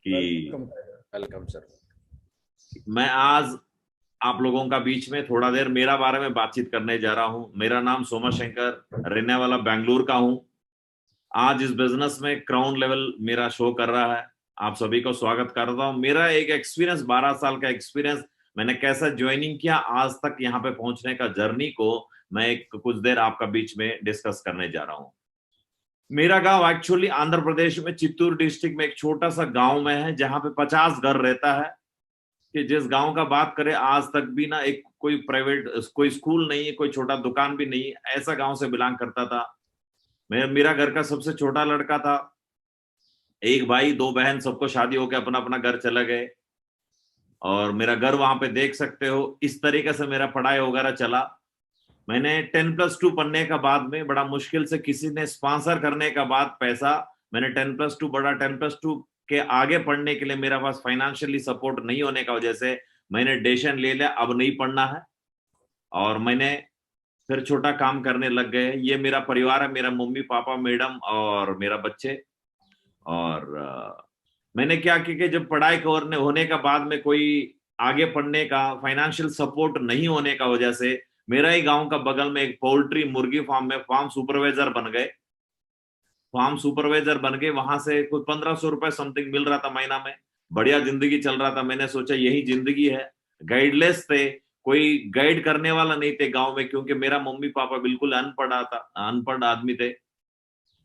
कि welcome sir. मैं आज आप लोगों का बीच में थोड़ा देर मेरा बारे में बातचीत करने जा रहा हूं। मेरा नाम सोमा शंकर, रहने वाला बेंगलुरु का हूं। आज इस बिजनेस में क्राउन लेवल मेरा शो कर रहा है। आप सभी को स्वागत करता हूं। मेरा एक एक्सपीरियंस, 12 साल का एक्सपीरियंस, मैंने कैसा ज्वाइनिंग किया आज तक यहाँ पे पहुंचने का जर्नी को मैं कुछ देर आपका बीच में डिस्कस करने जा रहा हूं। मेरा गांव एक्चुअली आंध्र प्रदेश में चित्तूर डिस्ट्रिक्ट में एक छोटा सा गांव में है, जहां पे 50 घर रहता है। कि जिस गांव का बात करें, आज तक भी ना एक कोई प्राइवेट कोई स्कूल नहीं है, कोई छोटा दुकान भी नहीं है। ऐसा गांव से बिलोंग करता था मैं। मेरा घर का सबसे छोटा लड़का था। एक भाई, दो बहन, सबको शादी होकर अपना अपना घर चले गए। और मेरा घर वहां पे देख सकते हो। इस तरीके से मेरा पढ़ाई वगैरह चला। मैंने 10+2 पढ़ने का बाद में बड़ा मुश्किल से किसी ने स्पॉन्सर करने का बाद पैसा, मैंने 10+2 पढ़ा। 10+2 के आगे पढ़ने के लिए मेरे पास फाइनेंशियली सपोर्ट नहीं होने का वजह से मैंने डिसीजन ले लिया अब नहीं पढ़ना है। और मैंने फिर छोटा काम करने लग गए। ये मेरा परिवार है, मेरा मम्मी पापा, मैडम और मेरा बच्चे। और मैंने क्या किया कि जब पढ़ाई करने होने का बाद में कोई आगे पढ़ने का फाइनेंशियल सपोर्ट नहीं होने का वजह से मेरा ही गांव का बगल में एक पोल्ट्री मुर्गी फार्म में फार्म सुपरवाइजर बन गए। फार्म सुपरवाइजर बन गए, वहां से कुछ 1500 रुपए समथिंग मिल रहा था महीना में। बढ़िया जिंदगी चल रहा था। मैंने सोचा यही जिंदगी है। गाइडलेस थे, कोई गाइड करने वाला नहीं थे गांव में, क्योंकि मेरा मम्मी पापा बिल्कुल अनपढ़ आदमी थे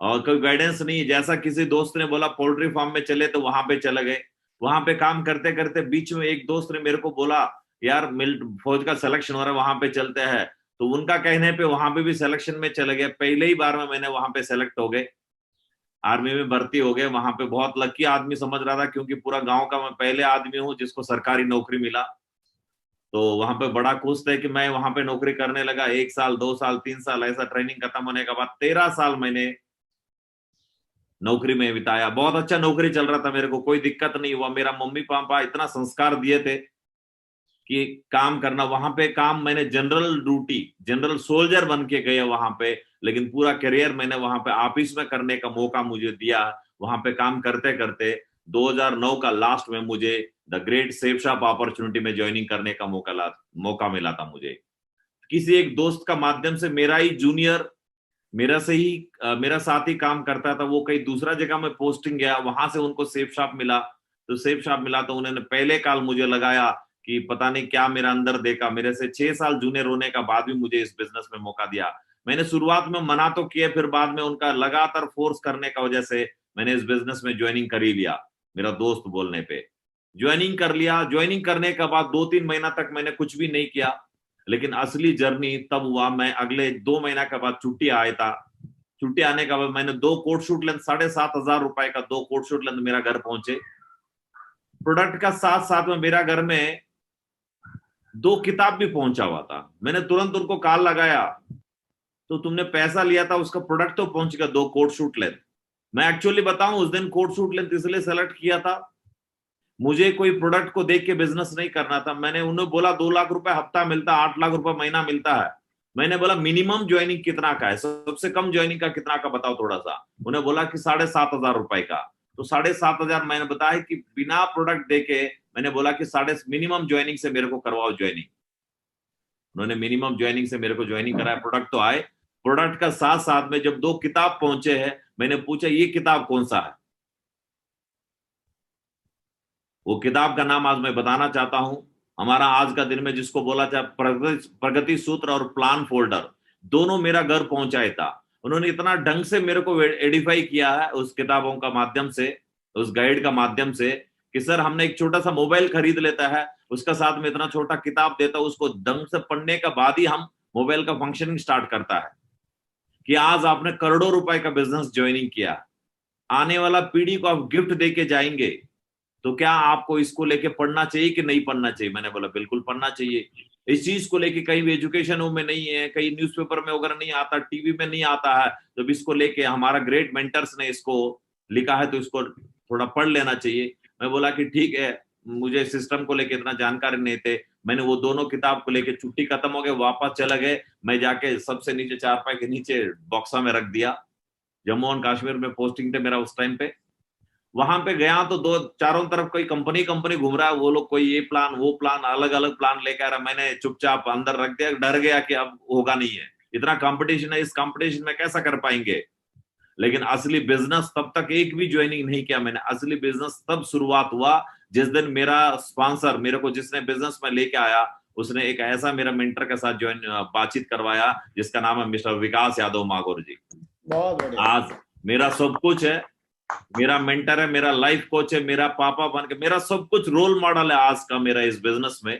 और कोई गाइडेंस नहीं। जैसा किसी दोस्त ने बोला पोल्ट्री फार्म में चले, तो वहां पे चले गए। वहां पे काम करते करते बीच में एक दोस्त ने मेरे को बोला, यार मिल फौज का सिलेक्शन हो रहा है, वहां पे चलते हैं। तो उनका कहने पे वहां पे भी सिलेक्शन में चले गए। पहले ही बार में मैंने वहां पे सेलेक्ट हो गए, आर्मी में भर्ती हो गए। वहां पे बहुत लकी आदमी समझ रहा था, क्योंकि पूरा गांव का मैं पहले आदमी हूँ जिसको सरकारी नौकरी मिला। तो वहां पे बड़ा खुश थे कि मैं वहां पे नौकरी करने लगा। 1 साल, 2 साल, 3 साल, ऐसा ट्रेनिंग खत्म होने के बाद 13 साल मैंने नौकरी में बिताया। बहुत अच्छा नौकरी चल रहा था, मेरे को कोई दिक्कत नहीं हुआ। मेरा मम्मी पापा इतना संस्कार दिए थे कि काम करना। वहां पे काम मैंने जनरल ड्यूटी, जनरल सोल्जर बन के गया वहां पे। लेकिन पूरा करियर मैंने वहां पे ऑफिस में करने का मौका मुझे दिया। वहां पे काम करते करते 2009 का लास्ट में मुझे the great safe shop opportunity में ज्वाइनिंग करने का मौका मिला था मुझे। किसी एक दोस्त का माध्यम से, मेरा ही जूनियर मेरा साथ ही काम करता था, वो कहीं दूसरा जगह में पोस्टिंग गया, वहां से उनको सेफ शॉप मिला। तो सेफ शॉप मिला तो उन्होंने पहले कॉल मुझे लगाया कि पता नहीं क्या मेरा अंदर देखा। मेरे से 6 साल जूनियर होने का बाद भी मुझे इस बिजनेस में मौका दिया। मैंने शुरुआत में मना तो किया, फिर बाद में उनका लगातार फोर्स करने का वजह से मैंने इस बिजनेस में ज्वाइनिंग कर ही लिया। मेरा दोस्त बोलने पे ज्वाइनिंग कर लिया। ज्वाइनिंग करने के बाद 2-3 महीना तक मैंने कुछ भी नहीं किया। लेकिन असली जर्नी तब हुआ, मैं अगले 2 महीना के बाद छुट्टी आया था। छुट्टी आने के बाद मैंने 2 कोट शूट लेंथ, 7,500 रुपए का 2 कोट शूट लेंथ मेरा घर पहुंचे। प्रोडक्ट का साथ साथ में मेरा घर में 2 किताब भी पहुंचा हुआ था। मैंने तुरंत उनको कॉल लगाया, तो तुमने पैसा लिया था, उसका प्रोडक्ट तो पहुंच गया 2 कोट शूट लेंथ। मैं एक्चुअली बताऊं, उस दिन कोट शूट लेंथ इसलिए सेलेक्ट किया था, मुझे कोई प्रोडक्ट को देख के बिजनेस नहीं करना था। मैंने उन्हें बोला 2 लाख रुपए हफ्ता मिलता, 8 लाख रुपए महीना मिलता है। मैंने बोला मिनिमम ज्वाइनिंग कितना का है, सबसे कम ज्वाइनिंग का कितना का बताओ थोड़ा सा। उन्हें बोला कि 7,500 रुपए का। तो 7,500 मैंने बताया कि बिना प्रोडक्ट देके, मैंने बोला कि मिनिमम ज्वाइनिंग से मेरे को करवाओ ज्वाइनिंग। उन्होंने मिनिमम ज्वाइनिंग से मेरे को ज्वाइनिंग कराया। प्रोडक्ट तो आए। प्रोडक्ट का साथ साथ में जब 2 किताब पहुंचे हैं, मैंने पूछा ये किताब कौन सा है। वो किताब का नाम आज मैं बताना चाहता हूं। हमारा आज का दिन में जिसको बोला जाए प्रगति सूत्र और प्लान फोल्डर, दोनों मेरा घर पहुंचाया था। उन्होंने इतना ढंग से मेरे को एडिफाई किया है उस किताबों का माध्यम से, उस गाइड का माध्यम से, कि सर हमने एक छोटा सा मोबाइल खरीद लेता है, उसका साथ में इतना छोटा किताब देता है, उसको ढंग से पढ़ने के बाद ही हम मोबाइल का फंक्शनिंग स्टार्ट करता है। कि आज आपने करोड़ों रुपए का बिजनेस ज्वाइनिंग किया, आने वाला पीढ़ी को आप गिफ्ट देके जाएंगे, तो क्या आपको इसको लेके पढ़ना चाहिए कि नहीं पढ़ना चाहिए। मैंने बोला बिल्कुल पढ़ना चाहिए। इस चीज को लेके कहीं भी एजुकेशन में नहीं है, कहीं न्यूज़पेपर में वगैरह नहीं आता, टीवी में नहीं आता है। तो इसको लेके हमारा ग्रेट मेंटर्स ने इसको लिखा है, तो इसको थोड़ा पढ़ लेना चाहिए। मैं बोला कि ठीक है, मुझे सिस्टम को लेके इतना जानकारी नहीं थे। मैंने वो दोनों किताब को लेके, छुट्टी खत्म हो गई, वापस चले गए। मैं जाके सबसे नीचे चारपाई के नीचे बॉक्सा में रख दिया। जम्मू एंड कश्मीर में पोस्टिंग थे मेरा उस टाइम पे। वहां पे गया तो दो चारों तरफ कोई कंपनी कंपनी घूम रहा है, वो लोग कोई ये प्लान वो प्लान अलग अलग प्लान लेके आ रहा। मैंने चुपचाप अंदर रख दिया, डर गया कि अब होगा नहीं है, इतना कंपटीशन है, इस कंपटीशन में कैसा कर पाएंगे। लेकिन असली बिजनेस तब तक एक भी ज्वाइनिंग नहीं किया मैंने। असली बिजनेस तब शुरुआत हुआ जिस दिन मेरा स्पॉन्सर, मेरे को जिसने बिजनेस में लेके आया, उसने एक ऐसा मेरा मेंटर के साथ ज्वाइन बातचीत करवाया जिसका नाम है मिस्टर विकास यादव मागुर जी। बहुत बढ़िया। आज मेरा सब कुछ है, मेरा मेंटर है, मेरा लाइफ कोच है, मेरा पापा बन के, मेरा सब कुछ रोल मॉडल है आज का मेरा इस बिजनेस में।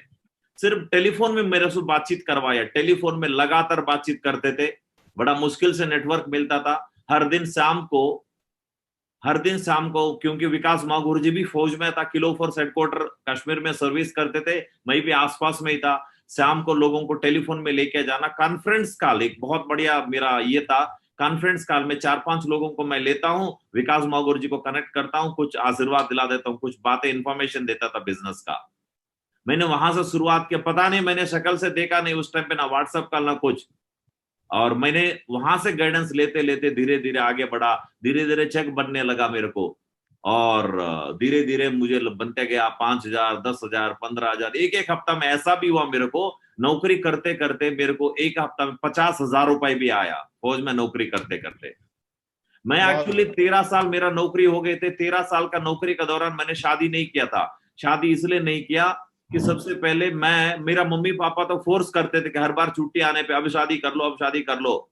सिर्फ टेलीफोन में मेरे से बातचीत करवाया, टेलीफोन में लगातार बातचीत करते थे, बड़ा मुश्किल से नेटवर्क मिलता था। हर दिन शाम को क्योंकि विकास मागुर जी भी फौज में था, किलो फोर्स हेडक्वार्टर कश्मीर में सर्विस करते थे, मैं भी आसपास में ही था। शाम को लोगों को टेलीफोन में लेके जाना, कॉन्फ्रेंस कॉल एक बहुत बढ़िया मेरा ये था। कॉन्फ्रेंस कॉल में 4-5 लोगों को मैं लेता हूँ, विकास मागुर जी को कनेक्ट करता हूँ, कुछ आशीर्वाद दिला देता हूँ, कुछ बातें इंफॉर्मेशन देता था बिजनेस का। मैंने वहां से शुरुआत किया। पता नहीं, मैंने शक्ल से देखा नहीं उस टाइम पे, ना व्हाट्सएप का ना कुछ। और मैंने वहां से गाइडेंस लेते लेते धीरे धीरे आगे बढ़ा, धीरे धीरे चेक बनने लगा मेरे को। और धीरे धीरे मुझे बनते गया 5,000, 10,000, 15,000। एक एक हफ्ता में ऐसा भी हुआ मेरे को, नौकरी करते करते मेरे को एक हफ्ता में 50,000 रुपए भी आया, फौज में नौकरी करते करते। मैं एक्चुअली 13 साल मेरा नौकरी हो गए थे। 13 साल का नौकरी के दौरान मैंने शादी नहीं किया था। शादी इसलिए नहीं किया कि सबसे पहले मेरा मम्मी पापा तो फोर्स करते थे कि हर बार छुट्टी आने पे अब शादी कर लो, अब शादी कर लो।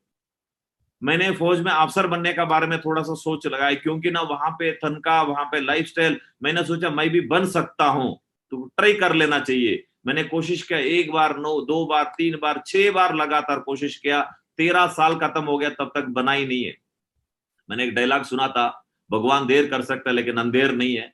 मैंने फौज में अफसर बनने का बारे में थोड़ा सा सोच लगाया, क्योंकि ना वहां पे तनख्वाह, वहां पे लाइफस्टाइल, मैंने सोचा मैं भी बन सकता हूं, तो ट्राई कर लेना चाहिए। मैंने कोशिश किया, 1 बार, 9, 2 बार, 3 बार, 6 बार लगातार कोशिश किया। 13 साल खत्म हो गया, तब तक बना ही नहीं है। मैंने एक डायलॉग सुना था, भगवान देर कर सकता है लेकिन अंधेर नहीं है।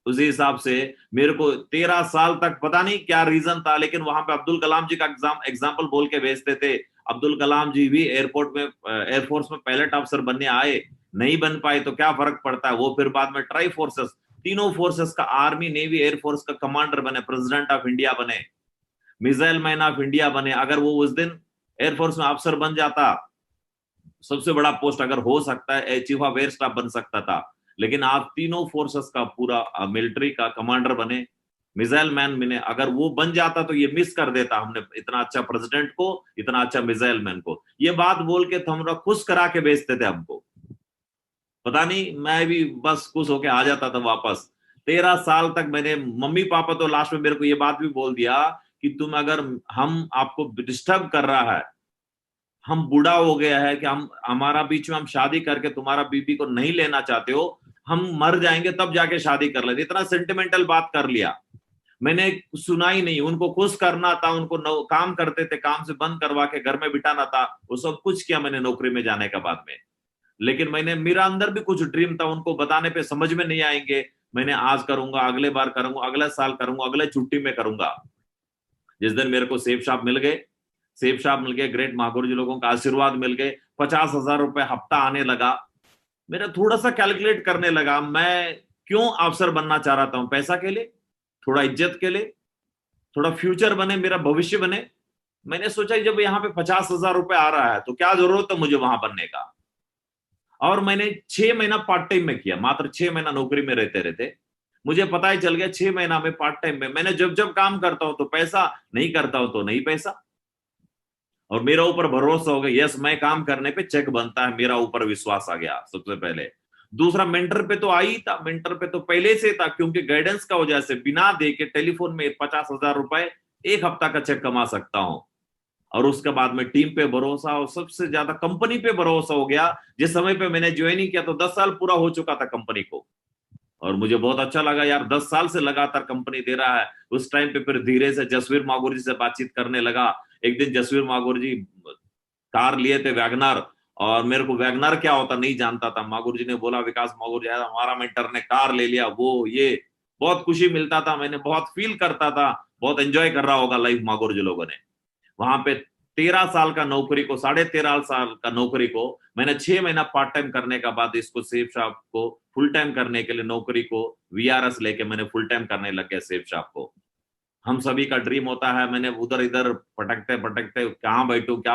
उसी हिसाब से मेरे को 13 साल तक पता नहीं क्या रीजन था, लेकिन वहां पे अब्दुल कलाम जी का एग्जाम्पल बोल के भेजते थे। अब्दुल कलाम जी भी एयरपोर्ट में, एयरफोर्स में पायलट अफसर बनने आए, नहीं बन पाए तो क्या फर्क पड़ता है, वो फिर बाद में ट्राई फोर्सेस, तीनों फोर्सेस का, आर्मी नेवी एयरफोर्स का कमांडर बने, प्रेसिडेंट ऑफ इंडिया बने, मिसाइल मैन ऑफ इंडिया बने। अगर वो उस दिन एयरफोर्स में अफसर बन जाता, सबसे बड़ा पोस्ट अगर हो सकता है चीफ ऑफ एयर स्टाफ बन सकता था, लेकिन आप तीनों फोर्सेस का पूरा मिलिट्री का कमांडर बने, मिसाइल मैन बने। अगर वो बन जाता तो ये मिस कर देता हमने, इतना अच्छा प्रेसिडेंट को, इतना अच्छा मिसाइल मैन को। ये बात बोल के थोड़ा खुश करा के भेजते थे हमको। पता नहीं, मैं भी बस खुश होके आ जाता था वापस। 13 साल तक मैंने, मम्मी पापा तो लास्ट में मेरे को ये बात भी बोल दिया कि तुम अगर, हम आपको डिस्टर्ब कर रहा है, हम बूढ़ा हो गया है कि हम हमारा बीच में हम शादी करके तुम्हारा बीबी को नहीं लेना चाहते हो, हम मर जाएंगे तब जाके शादी कर लेते। इतना सेंटिमेंटल बात कर लिया। मैंने सुना ही नहीं, उनको खुश करना था, उनको काम करते थे, काम से बंद करवा के घर में बिठाना था, वो सब कुछ किया मैंने नौकरी में जाने के बाद में। लेकिन मैंने, मेरा अंदर भी कुछ ड्रीम था, उनको बताने पे समझ में नहीं आएंगे। मैंने आज करूंगा, अगले बार करूंगा, अगले साल करूंगा, अगले छुट्टी में करूंगा। जिस दिन मेरे को सेफ शॉप मिल गए, सेफ शॉप मिल गए, ग्रेट मागुर जी लोगों का आशीर्वाद मिल गए, 50,000 रुपए हफ्ता आने लगा। मेरा थोड़ा सा कैलकुलेट करने लगा, मैं क्यों अफसर बनना चाह रहा था, पैसा के लिए, थोड़ा इज्जत के लिए, थोड़ा फ्यूचर बने, मेरा भविष्य बने। मैंने सोचा जब यहाँ पे 50,000 रुपए आ रहा है तो क्या जरूरत है मुझे वहां बनने का। और मैंने 6 महीना पार्ट टाइम में किया, मात्र 6 महीना नौकरी में रहते रहते मुझे पता ही चल गया, 6 महीना में पार्ट टाइम में मैंने जब जब काम करता हूं तो पैसा, नहीं करता हूं तो नहीं पैसा। और मेरा ऊपर भरोसा हो गया, यस मैं काम करने पे चेक बनता है, मेरा ऊपर विश्वास आ गया सबसे पहले। दूसरा, मेंटर पे तो आई था, मेंटर पे तो पहले से था, क्योंकि गाइडेंस का वजह से बिना दे के टेलीफोन में 50,000 रुपए एक हफ्ता का चेक कमा सकता हूं। और उसके बाद में टीम पे भरोसा, और सबसे ज्यादा कंपनी पे भरोसा हो गया। जिस समय पे मैंने ज्वाइनिंग किया तो 10 साल पूरा हो चुका था कंपनी को, और मुझे बहुत अच्छा लगा यार, 10 साल से लगातार कंपनी दे रहा है। उस टाइम पे फिर धीरे से जसवीर मागुर जी से बातचीत करने लगा। एक दिन जसवीर मागुर जी कार लिए थे वैगनर, और मेरे को वैगनर क्या होता नहीं जानता था। मागुर जी ने बोला, विकास मागुर जी हमारा मेंटर ने कार ले लिया, वो ये, बहुत खुशी मिलता था, मैंने बहुत फील करता था, बहुत एंजॉय कर रहा होगा लाइफ मागुर जी लोगों ने। वहां पे 13 साल का नौकरी को, 13.5 साल का नौकरी को मैंने 6 महीना पार्ट टाइम करने का बाद, इसको सेफ शॉप को फुल टाइम करने के लिए, नौकरी को वीआरएस लेके मैंने फुल टाइम करने लग गया सेफ शॉप को। हम सभी का ड्रीम होता है, मैंने उधर इधर पटकते पटकते कहाँ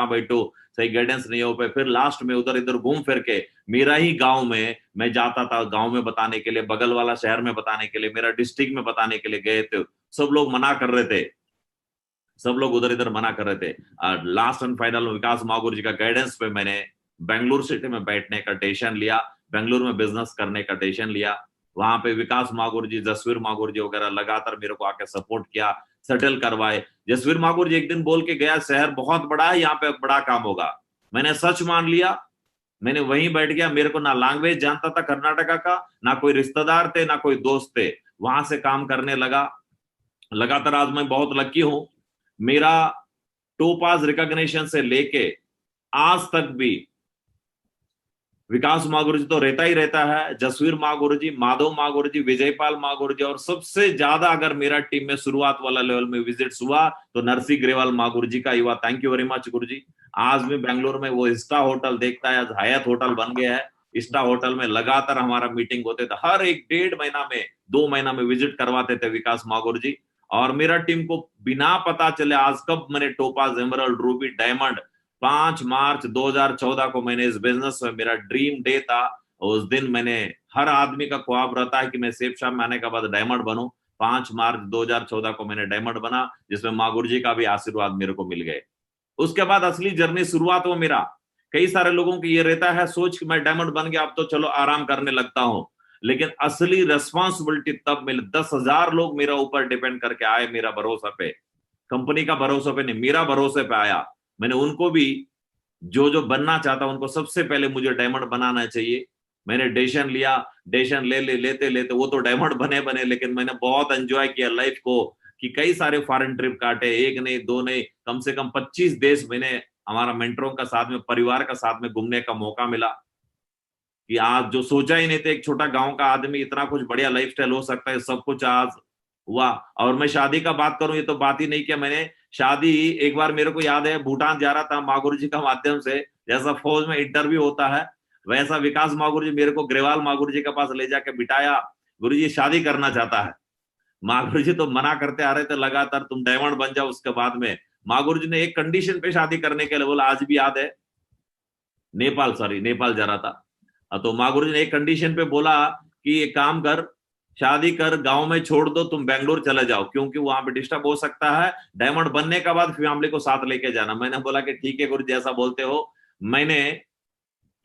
बैठूं, सही गाइडेंस नहीं हो पाए, फिर लास्ट में उधर इधर घूम फिर के मेरा ही गांव में मैं जाता था, गांव में बताने के लिए, बगल वाला शहर में बताने के लिए, मेरा डिस्ट्रिक्ट में बताने के लिए गए थे, सब लोग मना कर रहे थे, सब लोग उधर इधर मना कर रहे थे। और लास्ट एंड फाइनल विकास मागुर जी का गाइडेंस पे मैंने बेंगलुरु सिटी में बैठने का डिसीजन लिया, बेंगलुरु में बिजनेस करने का डिसीजन लिया। वहां पे विकास मागुर जी, जसवीर मागुर जी वगैरह लगातार मेरे को आके सपोर्ट किया, सेटल करवाए। जसवीर मागुर जी एक दिन बोल के गया, शहर बहुत बड़ा है, यहाँ पे बड़ा काम होगा। मैंने सच मान लिया, मैंने वहीं बैठ गया। मेरे को ना लैंग्वेज जानता था कर्नाटका का, ना कोई रिश्तेदार थे, ना कोई दोस्त थे। वहां से काम करने लगा लगातार। आज मैं बहुत लकी हूं, मेरा टोपाज रिकॉग्निशन से लेके आज तक भी विकास मागुर जी तो रहता ही रहता है, जसवीर मागुर जी, माधव मागुर जी, विजयपाल मागुर जी, और सबसे ज्यादा अगर मेरा टीम में शुरुआत वाला लेवल में विजिट्स हुआ तो नरसी ग्रेवाल मागुर जी का हुआ। थैंक यू वेरी मच गुरु जी। आज भी बेंगलोर में वो स्टा होटल देखता है, आज हयात होटल बन गया है। स्टा होटल में लगातार हमारा मीटिंग होते थे, हर एक 1.5 महीना में 2 महीना में विजिट करवाते थे विकास मागुर जी। और मेरा टीम को बिना पता चले आज कब मैंने टोपाज, एमरल्ड, रूबी, डायमंड, 5 मार्च 2014 को मैंने इस बिजनेस में, मेरा ड्रीम डे था उस दिन, मैंने, हर आदमी का ख्वाब रहता है कि मैं सेफ शाम में आने के बाद डायमंड बनूं। 5 मार्च 2014 को मैंने डायमंड बना, जिसमें माँ गुरु जी का भी आशीर्वाद मेरे को मिल गए। उसके बाद असली जर्नी शुरुआत हो मेरा। कई सारे लोगों की ये रहता है सोच कि मैं डायमंड बन गया, अब तो चलो आराम करने लगता हूं, लेकिन असली रेस्पॉन्सिबिलिटी तब मिले। 10,000 लोग मेरा ऊपर डिपेंड करके आए, मेरा भरोसा पे, कंपनी का भरोसा पे नहीं, मेरा भरोसे पे आया। मैंने उनको भी, जो जो बनना चाहता उनको सबसे पहले मुझे डायमंड बनाना चाहिए। मैंने डिसीजन लिया, डिसीजन लेते लेते वो तो डायमंड बने बने, लेकिन मैंने बहुत एंजॉय किया लाइफ को, कि कई सारे फॉरेन ट्रिप काटे, एक नहीं दो नहीं, कम से कम 25 देश मैंने हमारा मेंटरों का साथ में, परिवार का साथ में घूमने का मौका मिला। कि आज जो सोचा ही नहीं था एक छोटा गांव का आदमी इतना कुछ बढ़िया लाइफस्टाइल हो सकता है, सब कुछ आज हुआ। और मैं शादी का बात करूं, ये तो बात ही नहीं किया मैंने। शादी एक बार मेरे को याद है, भूटान जा रहा था मागुरु जी का माध्यम से, जैसा फौज में इंटरव्यू होता है वैसा विकास मागुरु जी मेरे को ग्रेवाल मागुरु जी के पास ले जाके बिठाया। गुरु जी शादी करना चाहता है। मागुरु जी तो मना करते आ रहे थे लगातार, तुम डायमंड बन जाओ। उसके बाद में मागुरु जी ने एक कंडीशन पे शादी करने के लिए बोला, आज भी याद है, नेपाल जा रहा था। तो माँ गुरु जी ने एक कंडीशन पे बोला कि एक काम कर, शादी कर, गांव में छोड़ दो, तुम बेंगलोर चले जाओ, क्योंकि वहां पे डिस्टर्ब हो सकता है, डायमंड बनने के बाद फैमिली को साथ लेके जाना। मैंने बोला कि ठीक है गुरु, जैसा बोलते हो। मैंने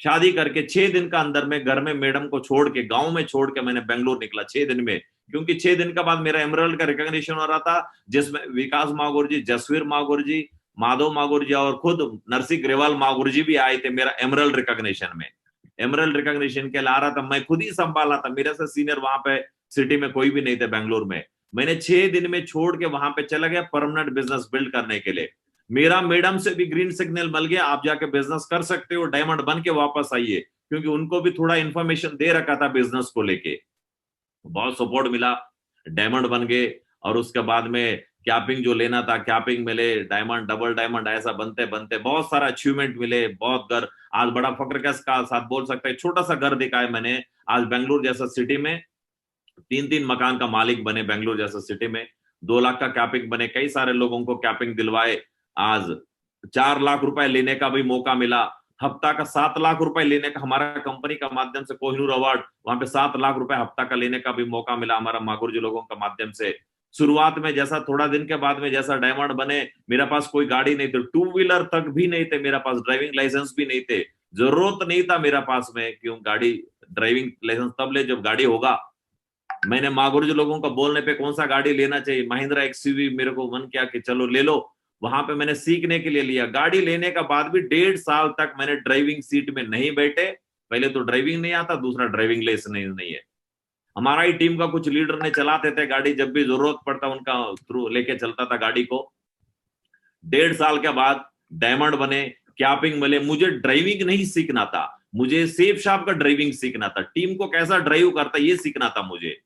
शादी करके 6 दिन का अंदर में घर में मैडम को छोड़ के, गांव में छोड़ के मैंने बेंगलोर निकला 6 दिन में, क्योंकि 6 दिन के बाद मेरा एमरल्ड का रिकॉग्निशन हो रहा था, जिसमें विकास मागुर जी, जसवीर मागुर जी, माधव मागुर जी और खुद नरसी ग्रेवाल मागुर जी भी आए थे मेरा एमरल्ड रिकॉग्निशन में। एमरल्ड रिकॉग्निशन के ला रहा था, मैं खुद ही संभाला था, मेरे से सीनियर वहां पे सिटी में कोई भी नहीं थे बेंगलोर में। मैंने 6 दिन में छोड़ के वहां पे चला गया परमानेंट बिजनेस बिल्ड करने के लिए। मेरा मैडम से भी ग्रीन सिग्नल मिल गया, आप जाके बिजनेस कर सकते हो, डायमंड बन के वापस आइए, क्योंकि उनको भी थोड़ा इन्फॉर्मेशन दे रखा था बिजनेस को लेके। बहुत सपोर्ट मिला, डायमंड बन गए। और उसके बाद में कैपिंग जो लेना था कैपिंग मिले, डायमंड, डबल डायमंड, ऐसा बनते बनते बहुत सारा अचीवमेंट मिले, बहुत घर। आज बड़ा फक्र के साथ बोल सकते हैं, छोटा सा घर दिखाया मैंने। आज बेंगलुरु जैसा सिटी में 3-3 मकान का मालिक बने, बेंगलुरु जैसा सिटी में 2 लाख का कैपिंग बने, कई सारे लोगों को कैपिंग दिलवाए। आज 4 लाख रुपए लेने का भी मौका मिला, हफ्ता का 7 लाख रुपए लेने का, हमारा कंपनी का माध्यम से कोहिनूर अवार्ड, वहां पे 7 लाख रुपए हफ्ता का लेने का भी मौका मिला हमारा मागुर जी लोगों का माध्यम से। शुरुआत में जैसा, थोड़ा दिन के बाद में जैसा डायमंड बने, मेरे पास कोई गाड़ी नहीं थी, 2 व्हीलर तक भी नहीं थे मेरे पास, ड्राइविंग लाइसेंस भी नहीं थे, जरूरत नहीं था मेरा पास में, क्यों गाड़ी, ड्राइविंग लाइसेंस तब ले जब गाड़ी होगा। मैंने मागुर जी लोगों का बोलने पे कौन सा गाड़ी लेना चाहिए, महिंद्रा एक्सयूवी मेरे को मन किया कि चलो ले लो। वहां पे मैंने सीखने के लिए लिया। गाड़ी लेने का बाद भी 1.5 साल तक मैंने ड्राइविंग सीट में नहीं बैठे। पहले तो ड्राइविंग नहीं आता, दूसरा ड्राइविंग लाइसेंस नहीं है। हमारा ही टीम का कुछ लीडर ने चलाते थे गाड़ी, जब भी जरूरत पड़ता उनका थ्रू लेके चलता था गाड़ी को। 1.5 साल के बाद डायमंड बने, कैपिंग मिले। मुझे ड्राइविंग नहीं सीखना था, मुझे सेफ शॉप का ड्राइविंग सीखना था, टीम को कैसा ड्राइव करता ये सीखना था मुझे।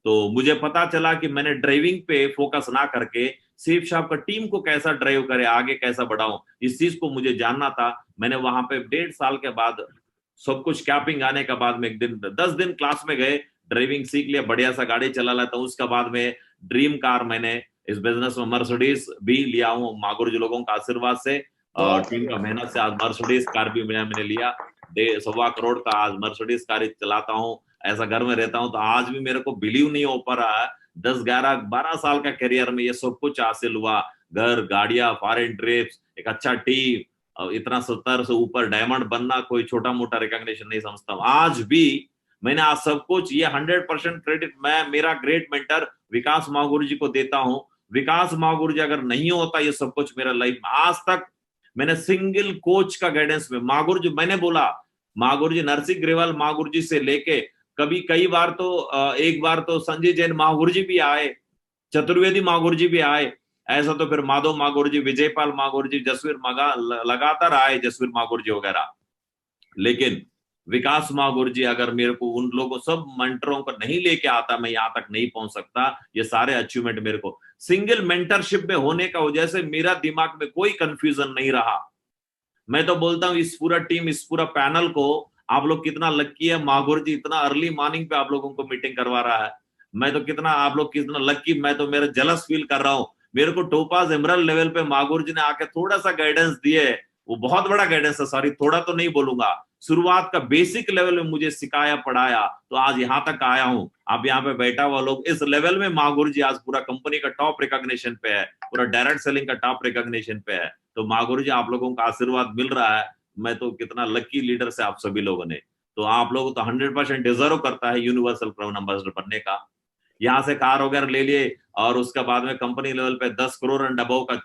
तो मुझे पता चला कि मैंने ड्राइविंग पे फोकस ना करके सेफ शॉप का टीम को कैसा ड्राइव करे, आगे कैसा बढ़ाऊं, इस चीज को मुझे जानना था। मैंने वहां पे 1.5 साल के बाद सब कुछ कैपिंग आने के बाद में एक दिन 10 दिन क्लास में गए, ड्राइविंग सीख लिया, बढ़िया सा गाड़ी चला लेता हूं। उसके बाद में ड्रीम कार मैंने इस बिजनेस में मर्सिडीज भी लिया हूँ मागुर जी लोगों का आशीर्वाद से, और टीम का मेहनत से आज मर्सिडीज कार भी मैंने लिया। 1.25 करोड़ का आज मर्सिडीज कार चलाता हूँ, ऐसा घर में रहता हूँ। तो आज भी मेरे को बिलीव नहीं हो पा रहा है, 10, 11, 12 साल का करियर में ये सब कुछ हासिल हुआ। घर, गाड़ियां, फॉरेन ट्रिप्स, एक अच्छा टीम, इतना 70 से ऊपर डायमंड बनना कोई छोटा मोटा रिकॉग्निशन नहीं समझता हूँ। आज भी मैंने आज सब कुछ, ये 100% क्रेडिट मैं मेरा ग्रेट मेंटर विकास मागुर जी को देता हूँ। विकास मागुर जी अगर नहीं होता ये सब कुछ मेरा लाइफ में, आज तक मैंने सिंगल कोच का गाइडेंस में मागुर जी, मैंने बोला मागुर जी, नरसिंह ग्रेवाल मागुर जी से लेके कभी कई बार तो एक बार तो संजय जैन मागुर जी भी आए, चतुर्वेदी मागुर जी भी आए, ऐसा तो फिर माधव मागुर जी, विजयपाल मागुर जी, जसवीर लगातार आए, जसवीर मागुर जी वगैरह। लेकिन विकास मागुर जी अगर मेरे को उन लोगों सब मेंटरों को नहीं लेके आता, मैं यहां तक नहीं पहुंच सकता। ये सारे अचीवमेंट मेरे को सिंगल मेंटरशिप में होने का वजह से मेरा दिमाग में कोई कंफ्यूजन नहीं रहा। मैं तो बोलता हूँ इस पूरा टीम, इस पूरा पैनल को आप लोग कितना लक्की है, मागुर जी इतना अर्ली मॉर्निंग पे आप लोगों को मीटिंग करवा रहा है। मैं तो कितना, आप लोग कितना लक्की, मैं तो मेरा जलस फील कर रहा हूँ। मेरे को टोपाज एमरल्ड लेवल पे मागुर जी ने आके थोड़ा सा गाइडेंस दिए, वो बहुत बड़ा गाइडेंस है, सॉरी थोड़ा तो नहीं बोलूंगा, शुरुआत का बेसिक लेवल में मुझे सिखाया पढ़ाया, तो आज यहाँ तक आया हूँ। आप यहाँ पे बैठा हुआ लोग इस लेवल में, मागुर जी आज पूरा कंपनी का टॉप रिकॉग्निशन पे है, पूरा डायरेक्ट सेलिंग का टॉप रिकॉग्निशन पे है। तो मागुर जी आप लोगों का आशीर्वाद मिल रहा है, मैं तो कितना लकी लीडर से आप सभी लोगों ने। तो आप लोग तो 100% डिजर्व करता है यूनिवर्सल क्राउन एम्बेसडर बनने का। यहाँ से कार वगैरह ले लिए और उसके बाद में कंपनी लेवल पे 10 करोड़ एंड अबव का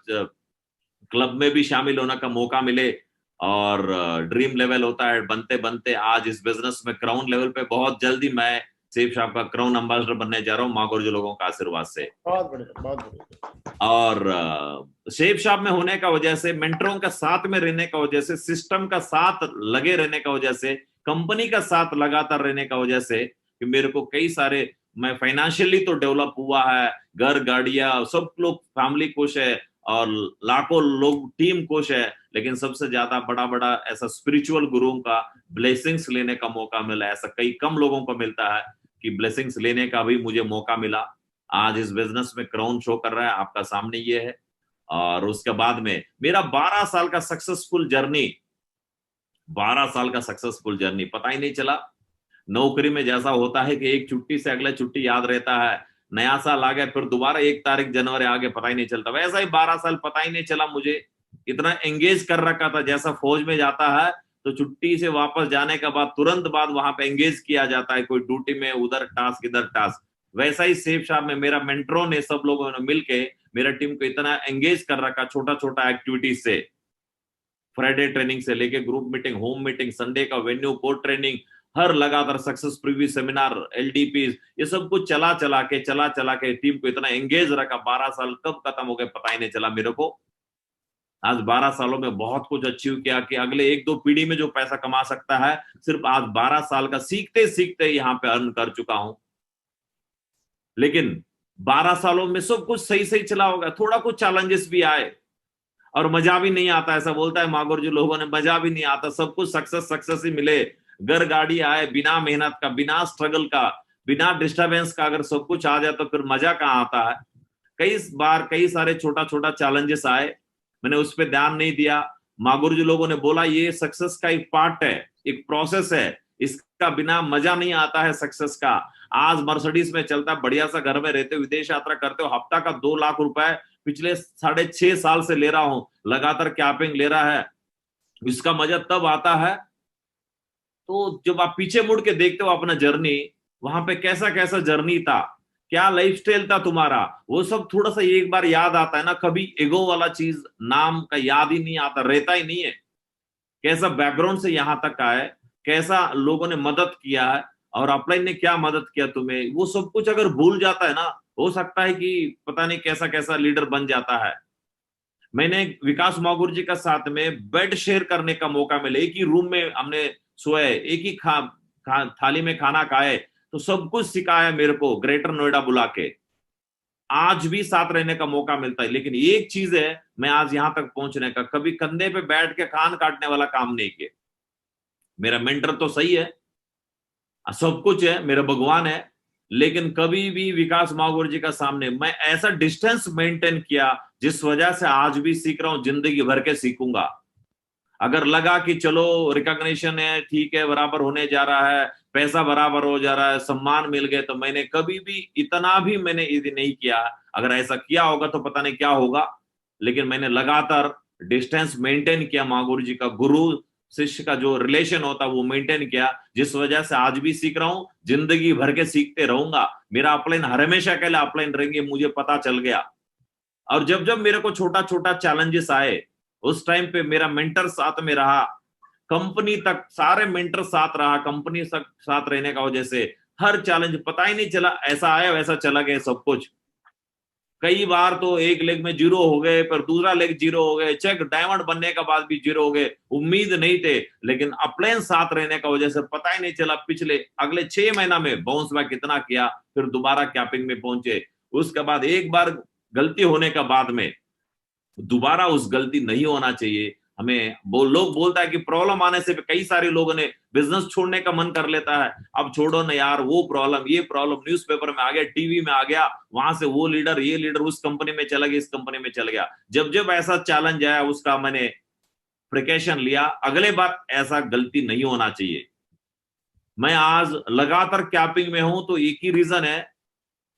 क्लब में भी शामिल होने का मौका मिले, और ड्रीम लेवल होता है बनते बनते आज इस बिजनेस में क्राउन लेवल पे बहुत जल्दी मैं सेफ शॉप का क्राउन एम्बेसडर बनने जा रहा हूँ मागुर जी लोगों का आशीर्वाद से। बहुत बढ़िया, बहुत बढ़िया। और शेप शॉप में होने का वजह से, मेंटरों का साथ में रहने का वजह से, सिस्टम का साथ लगे रहने का वजह से, कंपनी का साथ लगातार रहने का वजह से, कि मेरे को कई सारे, मैं फाइनेंशियली तो डेवलप हुआ है, घर, गाड़ियां, सब लोग फैमिली खुश है और लाखों लोग टीम खुश है, लेकिन सबसे ज्यादा बड़ा बड़ा ऐसा स्पिरिचुअल गुरुओं का ब्लेसिंग्स लेने का मौका मिला। ऐसा कई कम लोगों को मिलता है कि ब्लेसिंग्स लेने का भी मुझे मौका मिला। आज इस बिजनेस में क्राउन शो कर रहा है आपका सामने ये है। और उसके बाद में मेरा 12 साल का सक्सेसफुल जर्नी, 12 साल का सक्सेसफुल जर्नी, पता ही नहीं चला। नौकरी में जैसा होता है कि एक छुट्टी से अगला छुट्टी याद रहता है, नया साल आ गया फिर दोबारा 1 तारीख जनवरी आगे पता ही नहीं चलता, वैसा ही 12 साल पता ही नहीं चला मुझे। इतना एंगेज कर रखा था, जैसा फौज में जाता है तो छुट्टी से वापस जाने के बाद तुरंत बाद वहां पे एंगेज किया जाता है, कोई ड्यूटी में, उधर टास्क इधर टास्क, वैसा ही सेफ शॉप में मेरा मेंटरों ने, सब लोगों ने मिलके मेरा टीम को इतना एंगेज कर रखा, छोटा छोटा एक्टिविटीज से, फ्राइडे ट्रेनिंग से लेके group meeting, home meeting, Sunday का वेन्यू कोड ट्रेनिंग, हर लगातार सक्सेस प्रीव्यू सेमिनार, एलडीपीज, ये सब कुछ चला चला के टीम को इतना एंगेज रखा। 12 साल कब खत्म हो गए पता ही नहीं चला मेरे को। आज 12 सालों में बहुत कुछ अचीव किया कि अगले 1-2 पीढ़ी में जो पैसा कमा सकता है, सिर्फ आज 12 साल का सीखते सीखते यहाँ पे अर्न कर चुका हूं। लेकिन 12 सालों में सब कुछ सही सही चला होगा, थोड़ा कुछ चैलेंजेस भी आए और मजा भी नहीं आता, ऐसा बोलता है मागुर जी लोगों ने, मजा भी नहीं आता, सब कुछ सक्सेस ही मिले, घर गाड़ी आए, बिना मेहनत का, बिना स्ट्रगल का, बिना डिस्टरबेंस का, अगर सब कुछ आ जाए तो फिर मजा कहाँ आता है। कई बार कई सारे छोटा छोटा चैलेंजेस आए, मैंने उस पर ध्यान नहीं दिया। मागुर जी लोगों ने बोला ये सक्सेस का एक पार्ट है, एक प्रोसेस है, इसका बिना मजा नहीं आता है सक्सेस का। आज मर्सिडीज में चलता, बढ़िया सा घर में रहते हो, विदेश यात्रा करते हो, हफ्ता का 2 लाख रुपए पिछले 6.5 साल से ले रहा हूं, लगातार कैपिंग ले रहा है। इसका मजा तब आता है तो जब आप पीछे मुड़ के देखते हो अपना जर्नी, वहां पे कैसा कैसा जर्नी था, क्या लाइफस्टाइल था तुम्हारा, वो सब थोड़ा सा एक बार याद आता है ना। कभी ईगो वाला चीज नाम का याद ही नहीं आता, रहता ही नहीं है। कैसा बैकग्राउंड से यहां तक आए, कैसा लोगों ने मदद किया है और अपलाइन ने क्या मदद किया तुम्हें, वो सब कुछ अगर भूल जाता है ना, हो सकता है कि पता नहीं कैसा कैसा लीडर बन जाता है। मैंने विकास मागुर जी का साथ में बेड शेयर करने का मौका मिला, एक ही रूम में हमने सोए, एक ही थाली में खाना खाए, तो सब कुछ सिखाया मेरे को ग्रेटर नोएडा बुला के। आज भी साथ रहने का मौका मिलता है, लेकिन एक चीज है, मैं आज यहां तक पहुंचने का कभी कंधे पे बैठ के कान काटने वाला काम नहीं किया। मेरा मेंटर तो सही है, सब कुछ है, मेरा भगवान है, लेकिन कभी भी विकास मागुर जी का सामने मैं ऐसा डिस्टेंस मेंटेन किया जिस वजह से आज भी सीख रहा हूं, जिंदगी भर के सीखूंगा। अगर लगा कि चलो रिकॉग्निशन है, ठीक है, बराबर होने जा रहा है, पैसा बराबर हो जा रहा है, सम्मान मिल गए, तो मैंने कभी भी इतना भी मैंने यदि नहीं किया। अगर ऐसा किया होगा तो पता नहीं क्या होगा, लेकिन मैंने लगातार डिस्टेंस मेंटेन किया। मागुर जी का गुरु शिष्य का जो रिलेशन होता है वो मेंटेन किया, जिस वजह से आज भी सीख रहा हूं, जिंदगी भर के सीखते रहूंगा। मेरा अपलाइन हमेशा के लिए अपलाइन रहेंगे, मुझे पता चल गया। और जब जब मेरे को छोटा छोटा चैलेंजेस आए, उस टाइम पे मेरा मेंटर साथ में रहा, कंपनी तक सारे मेंटर साथ रहा, कंपनी साथ रहने का वजह से हर चैलेंज पता ही नहीं चला, ऐसा आया वैसा चला गया सब कुछ। कई बार तो एक लेग में जीरो हो गए, पर दूसरा लेग जीरो हो गए, चेक डायमंड बनने के बाद भी जीरो हो गए, उम्मीद नहीं थे, लेकिन अपलाइन साथ रहने का वजह से पता ही नहीं चला पिछले अगले 6 महीना में बाउंस बैक कितना किया, फिर दोबारा कैपिंग में पहुंचे। उसके बाद एक बार गलती होने के बाद में दोबारा उस गलती नहीं होना चाहिए। हमें लोग बोलता है कि प्रॉब्लम आने से कई सारे लोगों ने बिजनेस छोड़ने का मन कर लेता है, अब छोड़ो ना यार, वो प्रॉब्लम ये प्रॉब्लम न्यूज़पेपर में आ गया, टीवी में आ गया, वहां से वो लीडर ये लीडर उस कंपनी में चला गया, इस कंपनी में चल गया। जब जब ऐसा चैलेंज आया उसका मैंने प्रिकॉशन लिया, अगले बार ऐसा गलती नहीं होना चाहिए। मैं आज लगातार कैपिंग में हूं तो एक ही रीजन है,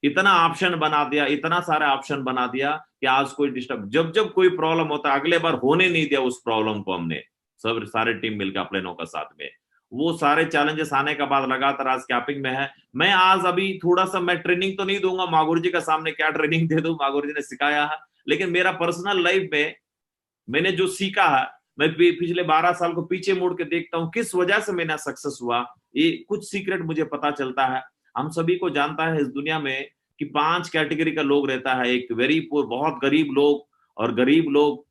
इतना ऑप्शन बना दिया, इतना सारा ऑप्शन बना दिया कि आज कोई डिस्टर्ब, जब जब कोई प्रॉब्लम होता है अगले बार होने नहीं दिया उस प्रॉब्लम को। हमने सब सारे टीम मिलकर प्लेनों का साथ में, वो सारे चैलेंजेस आने के बाद लगातार आज कैपिंग में है। मैं आज अभी थोड़ा सा मैं ट्रेनिंग तो नहीं दूंगा, मागुर जी के सामने क्या ट्रेनिंग दे दूं, मागुर जी ने सिखाया है, लेकिन मेरा पर्सनल लाइफ में मैंने जो सीखा है, मैं पिछले 12 साल को पीछे मुड़ के देखता हूँ किस वजह से मैंने सक्सेस हुआ, ये कुछ सीक्रेट मुझे पता चलता है। हम सभी को जानता है इस दुनिया में कि 5 कैटेगरी का लोग रहता है, एक वेरी पुअर बहुत गरीब लोग, और गरीब लोग,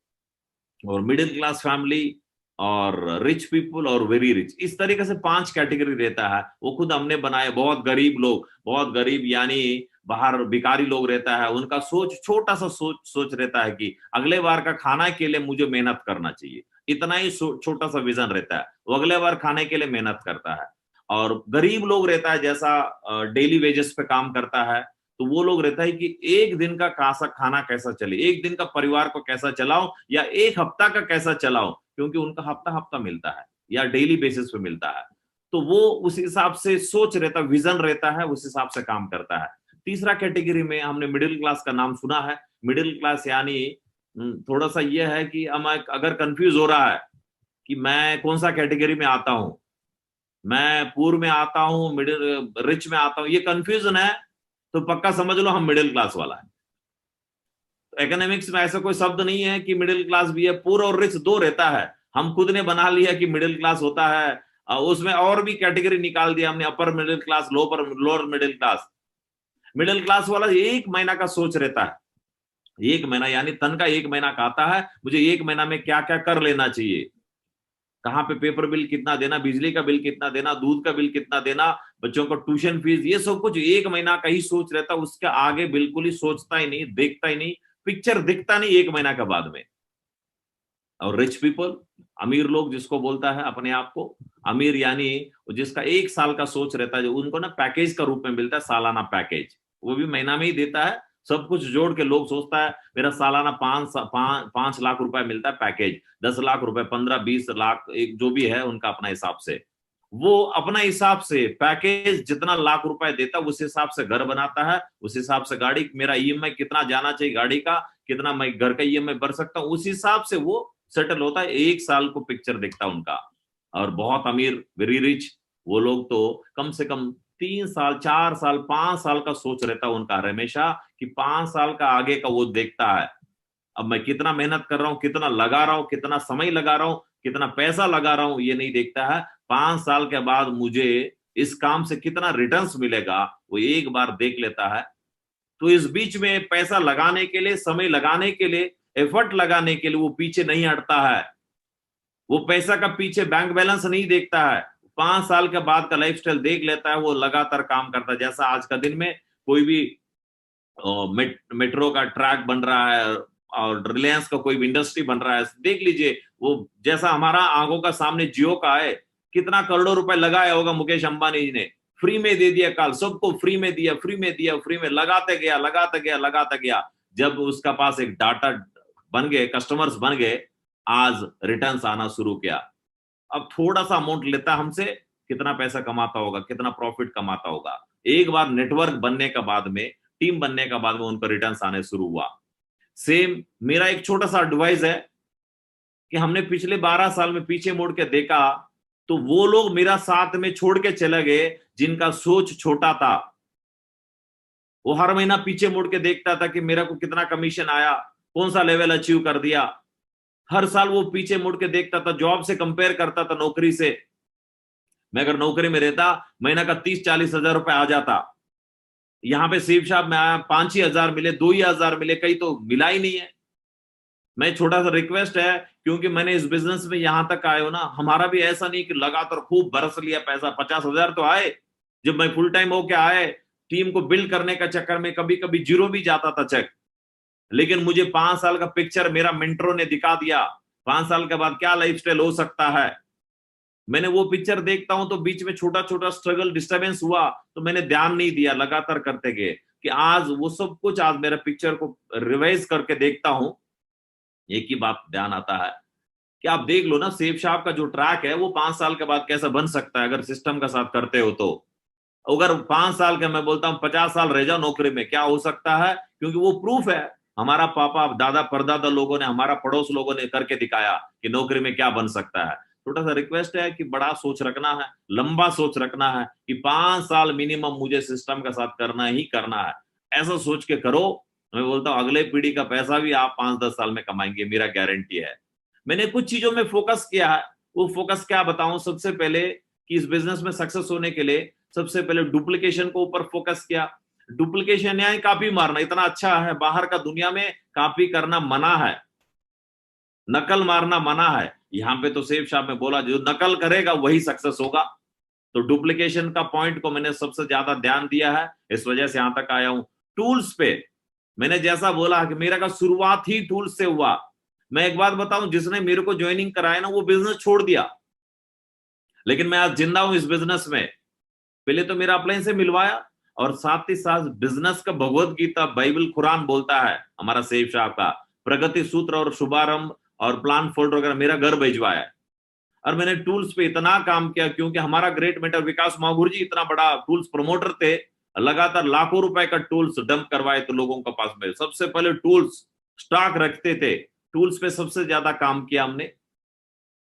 और मिडिल क्लास फैमिली, और रिच पीपल, और वेरी रिच, इस तरीके से 5 कैटेगरी रहता है। वो खुद हमने बनाए। बहुत गरीब लोग, बहुत गरीब यानी बाहर भिखारी लोग रहता है, उनका सोच छोटा सा सोच रहता है कि अगले बार का खाना के लिए मुझे मेहनत करना चाहिए, इतना ही छोटा सा विजन रहता है, वो अगले बार खाने के लिए मेहनत करता है। और गरीब लोग रहता है जैसा डेली वेजेस पे काम करता है, तो वो लोग रहता है कि एक दिन का खाना कैसा चले, एक दिन का परिवार को कैसा चलाओ, या एक हफ्ता का कैसा चलाओ, क्योंकि उनका हफ्ता हफ्ता मिलता है या डेली बेसिस पे मिलता है। तो वो उस हिसाब से सोच रहता, विजन रहता है, उस हिसाब से काम करता है। तीसरा कैटेगरी में हमने मिडिल क्लास का नाम सुना है। मिडिल क्लास यानी थोड़ा सा ये है कि हम अगर कंफ्यूज हो रहा है कि मैं कौन सा कैटेगरी में आता हूं, मैं पूर में आता हूं, मिडिल रिच में आता हूं, ये कंफ्यूजन है, तो पक्का समझ लो हम मिडिल क्लास वाला है। इकोनॉमिक्स में ऐसा कोई शब्द नहीं है कि मिडिल क्लास भी है, पुअर और रिच दो रहता है। हम खुद ने बना लिया कि मिडिल क्लास होता है, उसमें और भी कैटेगरी निकाल दिया हमने, upper middle class, lower middle class. Middle class वाला 1 महीना का सोच रहता है, 1 महीना यानी तन का 1 महीना का आता है, मुझे 1 महीना में क्या क्या कर लेना चाहिए, कहाँ पे पेपर बिल कितना देना, बिजली का बिल कितना देना, दूध का बिल कितना देना, बच्चों को ट्यूशन फीस, ये सब कुछ 1 महीना का ही सोच रहता, उसके आगे बिल्कुल ही सोचता ही नहीं, देखता ही नहीं, पिक्चर दिखता नहीं 1 महीना के बाद में। और रिच पीपल, अमीर लोग जिसको बोलता है अपने आप को अमीर, यानी जिसका 1 साल का सोच रहता है, जो उनको ना पैकेज का रूप में मिलता है, सालाना पैकेज, वो भी महीना में ही देता है, सब कुछ जोड़ के लोग सोचता है मेरा सालाना 5 लाख रुपए मिलता है पैकेज, 10 लाख रुपए, 15-20 लाख, एक जो भी है उनका अपना हिसाब से, वो अपना हिसाब से पैकेज जितना लाख रुपए देता है उस हिसाब से घर बनाता है, उस हिसाब से गाड़ी, मेरा ईएमआई कितना जाना चाहिए गाड़ी का, कितना मैं घर का ईएमआई भर सकता हूँ, उस हिसाब से वो सेटल होता है। 1 साल को पिक्चर दिखता उनका। और बहुत अमीर, वेरी रिच, वो लोग तो कम से कम 3 साल, 4 साल, 5 साल का सोच रहता है उनका हमेशा, कि 5 साल का आगे का वो देखता है। अब मैं कितना मेहनत कर रहा हूँ, कितना लगा रहा हूँ, कितना समय लगा रहा हूँ, कितना पैसा लगा रहा हूँ, ये नहीं देखता है। 5 साल के बाद मुझे इस काम से कितना रिटर्न्स मिलेगा, वो एक बार देख लेता है। तो इस बीच में पैसा लगाने के लिए, समय लगाने के लिए, एफर्ट लगाने के लिए वो पीछे नहीं हटता है। वो पैसा का पीछे बैंक बैलेंस नहीं देखता है, 5 साल के बाद का लाइफस्टाइल देख लेता है, वो लगातार काम करता है। जैसा आज का दिन में कोई भी मेट्रो का ट्रैक बन रहा है, और रिलायंस का कोई भी इंडस्ट्री बन रहा है, देख लीजिए, वो जैसा हमारा आंखों का सामने जियो का है, कितना करोड़ों रुपए लगाया होगा मुकेश अंबानी जी ने, फ्री में दे दिया, कल सबको फ्री में दिया, फ्री में दिया, फ्री में लगाते गया, लगाते गया, लगाते गया। जब उसका पास एक डाटा बन गए, कस्टमर्स बन गए, आज रिटर्न्स आना शुरू किया। अब थोड़ा सा अमाउंट लेता हमसे, कितना पैसा कमाता होगा, कितना प्रॉफिट कमाता होगा। एक बार नेटवर्क बनने का बाद में, टीम बनने का बाद में उनको रिटर्न्स आने शुरू हुआ। सेम मेरा एक छोटा सा एडवाइस है कि हमने पिछले 12 साल में पीछे मुड़ के देखा तो वो लोग मेरा साथ में छोड़ के चले गए जिनका सोच छोटा था। वो हर महीना पीछे मुड़ के देखता था कि मेरा को कितना कमीशन आया, कौन सा लेवल अचीव कर दिया। हर साल वो पीछे मुड़ के देखता था, जॉब से कंपेयर करता था नौकरी से। मैं अगर नौकरी में रहता, महीना का 30-40 हजार रुपए आ जाता। यहां पे सेफ शॉप में आया, 5 ही हजार मिले, 2 ही हजार मिले, कहीं तो मिला ही नहीं है। मैं छोटा सा रिक्वेस्ट है, क्योंकि मैंने इस बिजनेस में यहां तक आए हो ना, हमारा भी ऐसा नहीं कि लगातार खूब बरस लिया पैसा। 50 हजार तो आए जब मैं फुल टाइम होके आए। टीम को बिल्ड करने का चक्कर में कभी कभी जीरो भी जाता था चेक, लेकिन मुझे 5 साल का पिक्चर मेरा मेंटरों ने दिखा दिया। 5 साल के बाद क्या लाइफस्टाइल हो सकता है, मैंने वो पिक्चर देखता हूं तो बीच में छोटा छोटा स्ट्रगल, डिस्टर्बेंस हुआ तो मैंने ध्यान नहीं दिया, लगातार करते गए कि आज वो सब कुछ, आज मेरा पिक्चर को रिवाइज करके देखता हूं, एक ही बात ध्यान आता है कि आप देख लो ना, सेफ शॉप का जो ट्रैक है वो 5 साल के बाद कैसा बन सकता है अगर सिस्टम का साथ करते हो तो। अगर 5 साल के, मैं बोलता हूं 50 साल रह जाओ नौकरी में, क्या हो सकता है, क्योंकि वो प्रूफ है। हमारा पापा, दादा, परदादा लोगों ने, हमारा पड़ोस लोगों ने करके दिखाया कि नौकरी में क्या बन सकता है। छोटा सा रिक्वेस्ट है कि बड़ा सोच रखना है, लंबा सोच रखना है कि 5 साल मिनिमम मुझे सिस्टम का साथ करना ही करना है। ऐसा सोच के करो, मैं बोलता हूं अगले पीढ़ी का पैसा भी आप 5-10 साल में कमाएंगे, मेरा गारंटी है। मैंने कुछ चीजों में फोकस किया है, वो फोकस क्या बताऊं। सबसे पहले कि इस बिजनेस में सक्सेस होने के लिए सबसे पहले डुप्लीकेशन को ऊपर फोकस किया। डुप्लीकेशन यानी कॉपी मारना, इतना अच्छा है बाहर का दुनिया में कॉपी करना मना है, नकल मारना मना है। यहां पे तो सेफ शॉप में बोला जो नकल करेगा वही सक्सेस होगा। तो डुप्लीकेशन का पॉइंट को मैंने सबसे ज्यादा ध्यान दिया है, इस वजह से यहां तक आया हूं। टूल्स पे मैंने जैसा बोला कि मेरा का शुरुआत ही टूल्स से हुआ। मैं एक बात बताऊं, जिसने मेरे को ज्वाइनिंग कराया ना वो बिजनेस छोड़ दिया, लेकिन मैं आज जिंदा हूं इस बिजनेस में। पहले तो मेरा अपलाइन से मिलवाया, और साथ ही साथ बिजनेस का भगवत गीता, बाइबल, कुरान बोलता है हमारा सेफ शॉप का, प्रगति सूत्र और शुभारंभ और प्लान फोल्डर वगैरह मेरा घर भिजवाया। और मैंने टूल्स पे इतना काम किया, क्योंकि हमारा ग्रेट मेंटर विकास मागुर जी इतना बड़ा टूल्स प्रमोटर थे, लगातार लाखों रुपए का टूल्स डंप करवाए थे लोगों के पास में। सबसे पहले टूल्स स्टॉक रखते थे, टूल्स पे सबसे ज्यादा काम किया हमने,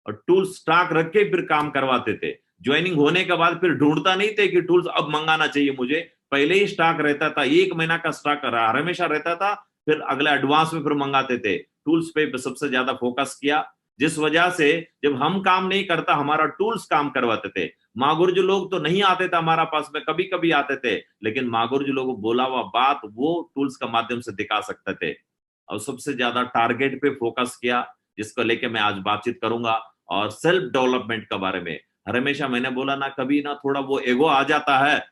और टूल्स स्टॉक रख के फिर काम करवाते थे। ज्वाइनिंग होने के बाद फिर ढूंढता नहीं थे कि टूल्स अब मंगाना चाहिए मुझे, पहले ही स्टॉक रहता था, 1 महीना का स्टॉक हमेशा रहता था, फिर अगला एडवांस में फिर मंगाते थे। टूल्स पे सबसे ज्यादा फोकस किया, जिस वजह से जब हम काम नहीं करता हमारा टूल्स काम करवाते थे। मागुर जो लोग तो नहीं आते थे हमारा पास में, कभी कभी आते थे, लेकिन मागुर जो लोग बोला हुआ बात वो टूल्स का माध्यम से दिखा सकते थे। और सबसे ज्यादा टारगेट पे फोकस किया, जिसको लेके मैं आज बातचीत करूंगा। और सेल्फ डेवलपमेंट के बारे में हमेशा मैंने बोला ना, कभी ना थोड़ा वो ईगो आ जाता है।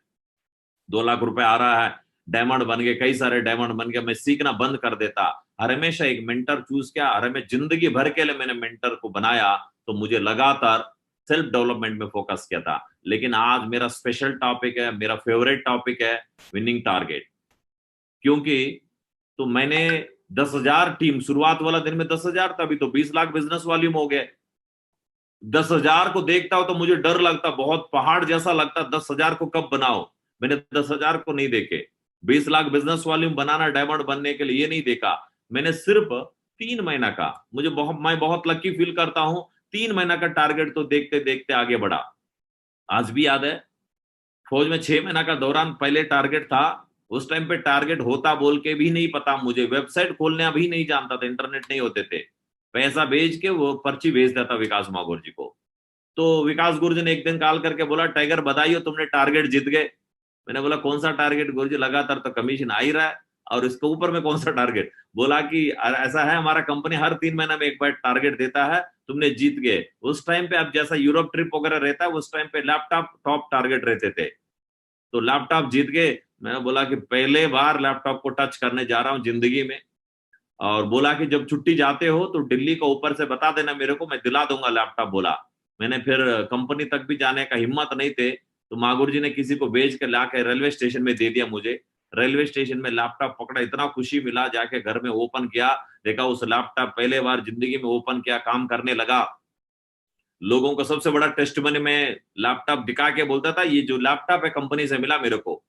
2 लाख रुपए आ रहा है, डायमंड बन गए, कई सारे डायमंड बन गए, मैं सीखना बंद कर देता। हमेशा एक मेंटर चूज किया, और मैं जिंदगी भर के लिए मैंने मेंटर को बनाया, तो मुझे लगातार सेल्फ डेवलपमेंट में फोकस किया था। लेकिन आज मेरा स्पेशल टॉपिक है, मेरा फेवरेट टॉपिक है विनिंग टारगेट। क्योंकि तो मैंने 10,000 टीम, शुरुआत वाला दिन में 10,000 था, अभी तो 20 लाख बिजनेस वॉल्यूम हो गए। 10,000 को देखता हूं तो मुझे डर लगता, बहुत पहाड़ जैसा लगता, 10,000 को कब बनाओ। मैंने 10,000 को नहीं देखे, 20 लाख बिजनेस वॉल्यूम बनाना डायमंड बनने के लिए, ये नहीं देखा। मैंने सिर्फ 3 महीना का, मैं बहुत लकी फील करता हूं, 3 महीना का टारगेट तो देखते देखते आगे बढ़ा। आज भी याद है, फौज में 6 महीना का दौरान पहले टारगेट था, उस टाइम पे टारगेट होता बोल के भी नहीं पता मुझे, वेबसाइट खोलने भी नहीं जानता था, इंटरनेट नहीं होते थे। पैसा भेज के वो पर्ची भेज देता विकास मागुर जी को। तो विकास गुरु जी ने एक दिन कॉल करके बोला, टाइगर बधाई हो, तुमने टारगेट जीत गए। मैंने बोला कौन सा टारगेट गुरु जी, लगातार तो कमीशन आ ही रहा है, और इसके ऊपर में कौन सा टारगेट। बोला कि ऐसा है, हमारा कंपनी हर 3 महीना में एक बार टारगेट देता है, तुमने जीत गए। उस टाइम पे अब जैसा यूरोप ट्रिप वगैरह रहता है, उस टाइम पे लैपटॉप टॉप टारगेट रहते थे, तो लैपटॉप जीत गए। मैंने बोला कि पहले बार लैपटॉप को टच करने जा रहा हूँ जिंदगी में। और बोला कि जब छुट्टी जाते हो तो दिल्ली को ऊपर से बता देना मेरे को, मैं दिला दूंगा लैपटॉप। बोला मैंने, फिर कंपनी तक भी जाने का हिम्मत नहीं थे, तो मागुर जी ने किसी को भेज कर लाकर रेलवे स्टेशन में दे दिया मुझे। रेलवे स्टेशन में लैपटॉप पकड़ा, इतना खुशी मिला, जाके घर में ओपन किया, देखा उस लैपटॉप पहले बार जिंदगी में ओपन किया, काम करने लगा। लोगों को सबसे बड़ा टेस्टिमनी में लैपटॉप दिखा के बोलता था ये जो लैपटॉप है कंपनी से मिला मेरे को,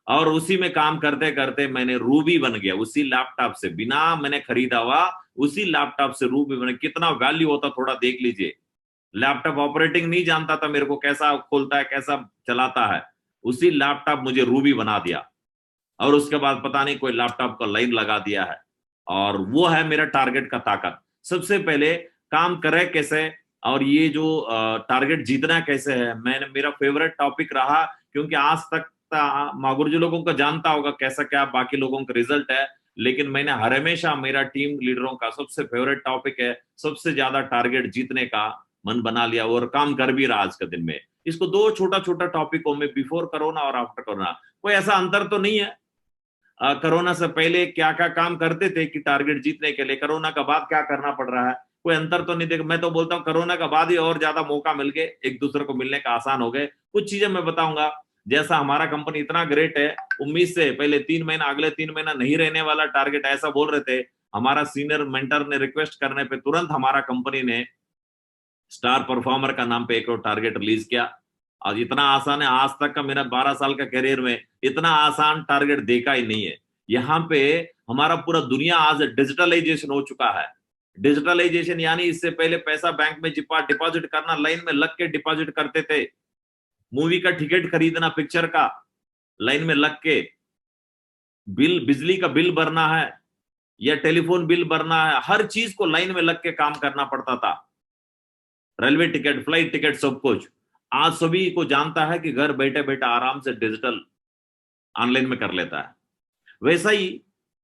और उसी में काम करते करते मैंने रूबी बन गया उसी लैपटॉप से, बिना मैंने खरीदा हुआ उसी लैपटॉप से रूबी बने। कितना वैल्यू होता थोड़ा देख लीजिए। लैपटॉप ऑपरेटिंग नहीं जानता था मेरे को, कैसा खोलता है कैसा चलाता है, उसी लैपटॉप मुझे रूबी बना दिया। और उसके बाद पता नहीं कोई लैपटॉप का लाइन लगा दिया है। और वो है मेरा टारगेट का ताकत। सबसे पहले काम करे कैसे, और ये जो टारगेट जीतना कैसे है, मैंने मेरा फेवरेट टॉपिक रहा, क्योंकि आज तक मागुर जी लोगों को जानता होगा कैसा क्या बाकी लोगों का रिजल्ट है, लेकिन मैंने हर हमेशा मेरा टीम लीडरों का सबसे फेवरेट टॉपिक है, सबसे ज्यादा टारगेट जीतने का मन बना लिया और काम कर भी रहा आज के दिन में। इसको दो छोटा छोटा टॉपिकों में, बिफोर कोरोना और आफ्टर कोरोना, कोई ऐसा अंतर तो नहीं है। कोरोना से पहले क्या क्या काम करते थे कि टारगेट जीतने के लिए, कोरोना का बाद क्या करना पड़ रहा है, कोई अंतर तो नहीं। देख, मैं तो बोलता हूँ कोरोना का बाद ही और ज्यादा मौका मिल गए, एक दूसरे को मिलने का आसान हो गए। कुछ चीजें मैं बताऊंगा, जैसा हमारा कंपनी इतना ग्रेट है, उम्मीद से पहले 3 महीना, अगले 3 महीना नहीं रहने वाला टारगेट ऐसा बोल रहे थे, हमारा सीनियर मेंटर ने रिक्वेस्ट करने पे तुरंत हमारा कंपनी ने स्टार परफॉर्मर का नाम पे एक और टारगेट रिलीज किया। और इतना आसान है, आज तक का मेरा 12 साल का करियर में इतना आसान टारगेट देखा ही नहीं है। यहाँ पे हमारा पूरा दुनिया आज डिजिटलाइजेशन हो चुका है। डिजिटलाइजेशन यानी इससे पहले पैसा बैंक में डिपॉजिट करना, लाइन में लग के डिपॉजिट करते थे। मूवी का टिकट खरीदना, पिक्चर का, लाइन में लग के, बिल, बिजली का बिल भरना है या टेलीफोन बिल भरना है, हर चीज को लाइन में लग के काम करना पड़ता था। रेलवे टिकट, फ्लाइट टिकट, सब कुछ आज सभी को जानता है कि घर बैठे बैठे आराम से डिजिटल ऑनलाइन में कर लेता है। वैसा ही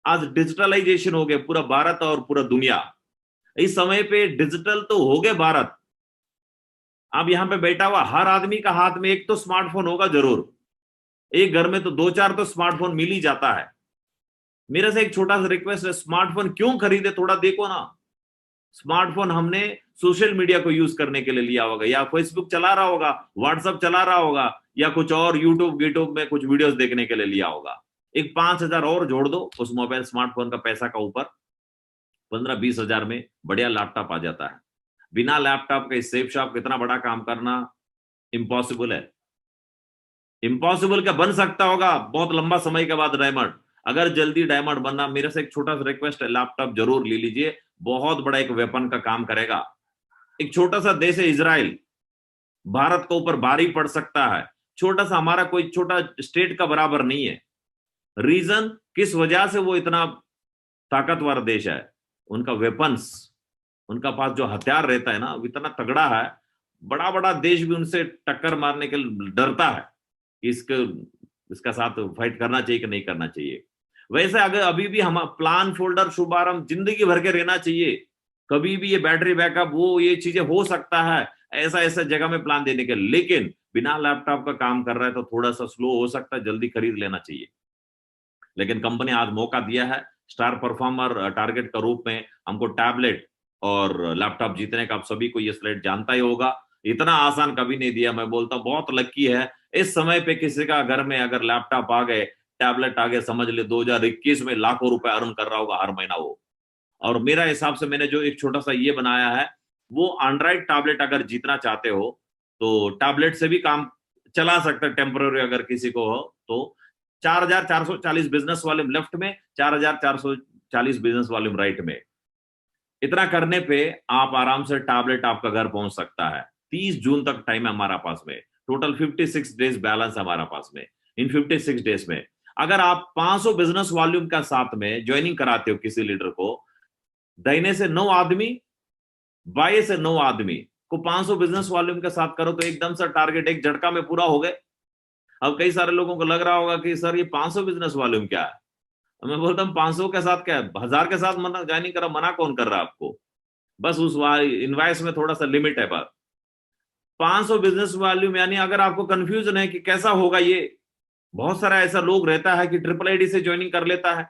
आज डिजिटलाइजेशन हो गया पूरा भारत और पूरा दुनिया। इस समय पे डिजिटल तो हो गए भारत। अब यहां पे बैठा हुआ हर आदमी का हाथ में एक तो स्मार्टफोन होगा जरूर, एक घर में तो 2-4 तो स्मार्टफोन मिल ही जाता है। मेरे से एक छोटा सा रिक्वेस्ट है, स्मार्टफोन क्यों खरीदे, थोड़ा देखो ना। स्मार्टफोन हमने सोशल मीडिया को यूज करने के लिए लिया होगा, या फेसबुक चला रहा होगा, व्हाट्सएप चला रहा होगा, या कुछ और यूट्यूब में कुछ वीडियोस देखने के लिए लिया होगा। एक 5,000 और जोड़ दो उस मोबाइल स्मार्टफोन का पैसा का ऊपर, 15-20 हजार में बढ़िया लैपटॉप आ जाता है। बिना लैपटॉप के सेफ शॉप इतना बड़ा काम करना इम्पॉसिबल है। इम्पॉसिबल क्या बन सकता होगा बहुत लंबा समय के बाद डायमंड। अगर जल्दी डायमंड बनना, मेरे से एक छोटा सा रिक्वेस्ट है, लैपटॉप जरूर ले लीजिए, बहुत बड़ा एक वेपन का काम करेगा। एक छोटा सा देश है इजराइल, भारत के ऊपर भारी पड़ सकता है। छोटा सा, हमारा कोई छोटा स्टेट का बराबर नहीं है। रीजन किस वजह से वो इतना ताकतवर देश है, उनका वेपन्स, उनका पास जो हथियार रहता है ना, इतना तगड़ा है। बड़ा बड़ा देश भी उनसे टक्कर मारने के लिए डरता है, इसका साथ फाइट करना चाहिए कि नहीं करना चाहिए। वैसे अगर अभी भी हम प्लान, फोल्डर, शुभारंभ जिंदगी भर के रहना चाहिए। कभी भी ये बैटरी बैकअप, वो ये चीजें हो सकता है ऐसा ऐसा जगह में प्लान देने के, लेकिन बिना लैपटॉप का काम कर रहा है तो थोड़ा सा स्लो हो सकता है, जल्दी खरीद लेना चाहिए। लेकिन कंपनी आज मौका दिया है स्टार परफॉर्मर टारगेट का रूप में हमको टैबलेट और लैपटॉप जीतने का। आप सभी को ये स्लाइड जानता ही होगा, इतना आसान कभी नहीं दिया। मैं बोलता हूँ बहुत लकी है इस समय पे किसी का घर में अगर लैपटॉप आ गए, टैबलेट आ गए, समझ ले 2021 में लाखों रुपए अर्न कर रहा होगा हर महीना वो। और मेरा हिसाब से मैंने जो एक छोटा सा ये बनाया है, वो एंड्रॉइड टैबलेट अगर जीतना चाहते हो तो टैबलेट से भी काम चला सकते हैं टेम्पररी, अगर किसी को हो तो। 4,440 बिजनेस वॉल्यूम लेफ्ट में, 4,440 बिजनेस वॉल्यूम राइट में। इतना करने पे आप आराम से टैबलेट आपका घर पहुंच सकता है। 30 जून तक टाइम है हमारा पास में, टोटल 56 डेज बैलेंस हमारा पास में। इन 56 डेज में अगर आप 500 बिजनेस वॉल्यूम का साथ में ज्वाइनिंग कराते हो किसी लीडर को, दाहिने से 9 आदमी, बाएं से 9 आदमी को 500 बिजनेस वॉल्यूम के साथ करो तो एकदम से टारगेट एक झटका में पूरा हो गए। अब कई सारे लोगों को लग रहा होगा कि सर ये 500 बिजनेस वॉल्यूम क्या है। मैं बोलता हूँ 500 के साथ क्या है, 1000 के साथ मना ज्वाइनिंग करा, मना कौन कर रहा है आपको। बस उस इनवाइस में थोड़ा सा लिमिट है। बस 500 बिजनेस वॉल्यूम, यानी अगर आपको कंफ्यूजन है कि कैसा होगा ये, बहुत सारा ऐसा लोग रहता है कि ट्रिपल आईडी से ज्वाइनिंग कर लेता है।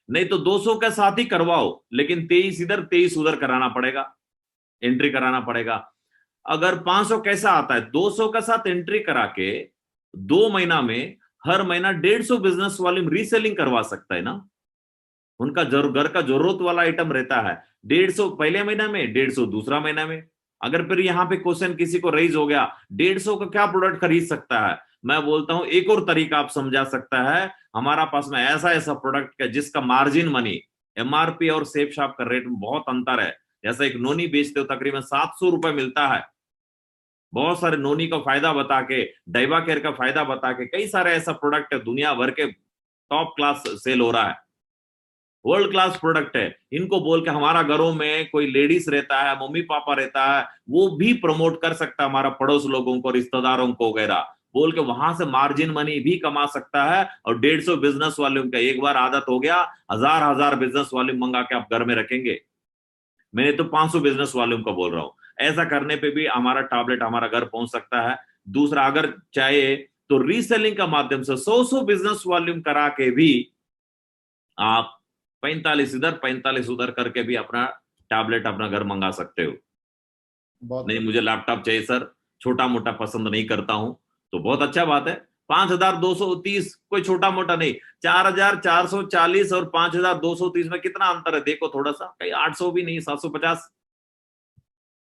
नहीं तो 200 के साथ ही करवाओ, लेकिन 23 इधर 23 उधर कराना पड़ेगा, एंट्री कराना पड़ेगा। अगर 500 कैसा आता है, 200 का साथ एंट्री करा के 2 महीना में हर महीना 150 बिजनेस वॉल्यूम रीसेलिंग करवा सकता है ना। उनका घर का जरूरत वाला आइटम रहता है, 150 पहले महीना में, 150 दूसरा महीना में। अगर फिर यहाँ पे क्वेश्चन किसी को रेज हो गया 150 का क्या प्रोडक्ट खरीद सकता है, मैं बोलता हूं एक और तरीका आप समझा सकता है। हमारा पास में ऐसा ऐसा प्रोडक्ट है जिसका मार्जिन मनी, एमआरपी और सेफ शॉप का रेट में बहुत अंतर है। जैसे एक नोनी बेचते हो तकरीबन 700 रुपए मिलता है, बहुत सारे नोनी का फायदा बता के, डाइवा केयर का फायदा बता के, कई सारे ऐसा प्रोडक्ट है दुनिया भर के टॉप क्लास सेल हो रहा है, वर्ल्ड क्लास प्रोडक्ट है। इनको बोल के हमारा घरों में कोई लेडीज रहता है, मम्मी पापा रहता है, वो भी प्रमोट कर सकता है हमारा पड़ोस लोगों को, रिश्तेदारों को वगैरह बोल के, वहां से मार्जिन मनी भी कमा सकता है। और 150 बिजनेस वॉल्यूम का एक बार आदत हो गया, हजार हजार बिजनेस वॉल्यूम मंगा के आप घर में रखेंगे। मैंने तो 500 बिजनेस वॉल्यूम का बोल रहा हूं। ऐसा करने पे भी हमारा टैबलेट हमारा घर पहुंच सकता है। दूसरा, अगर चाहे तो रीसेलिंग का माध्यम से 100 बिजनेस वॉल्यूम करा के भी आप 45 इधर 45 उधर करके भी अपना टैबलेट अपना घर मंगा सकते हो। नहीं मुझे लैपटॉप चाहिए सर, छोटा मोटा पसंद नहीं करता हूं, तो बहुत अच्छा बात है। 5230 कोई छोटा मोटा नहीं, 4440 और 5230 में कितना अंतर है देखो थोड़ा सा, कहीं 800 भी नहीं, 750।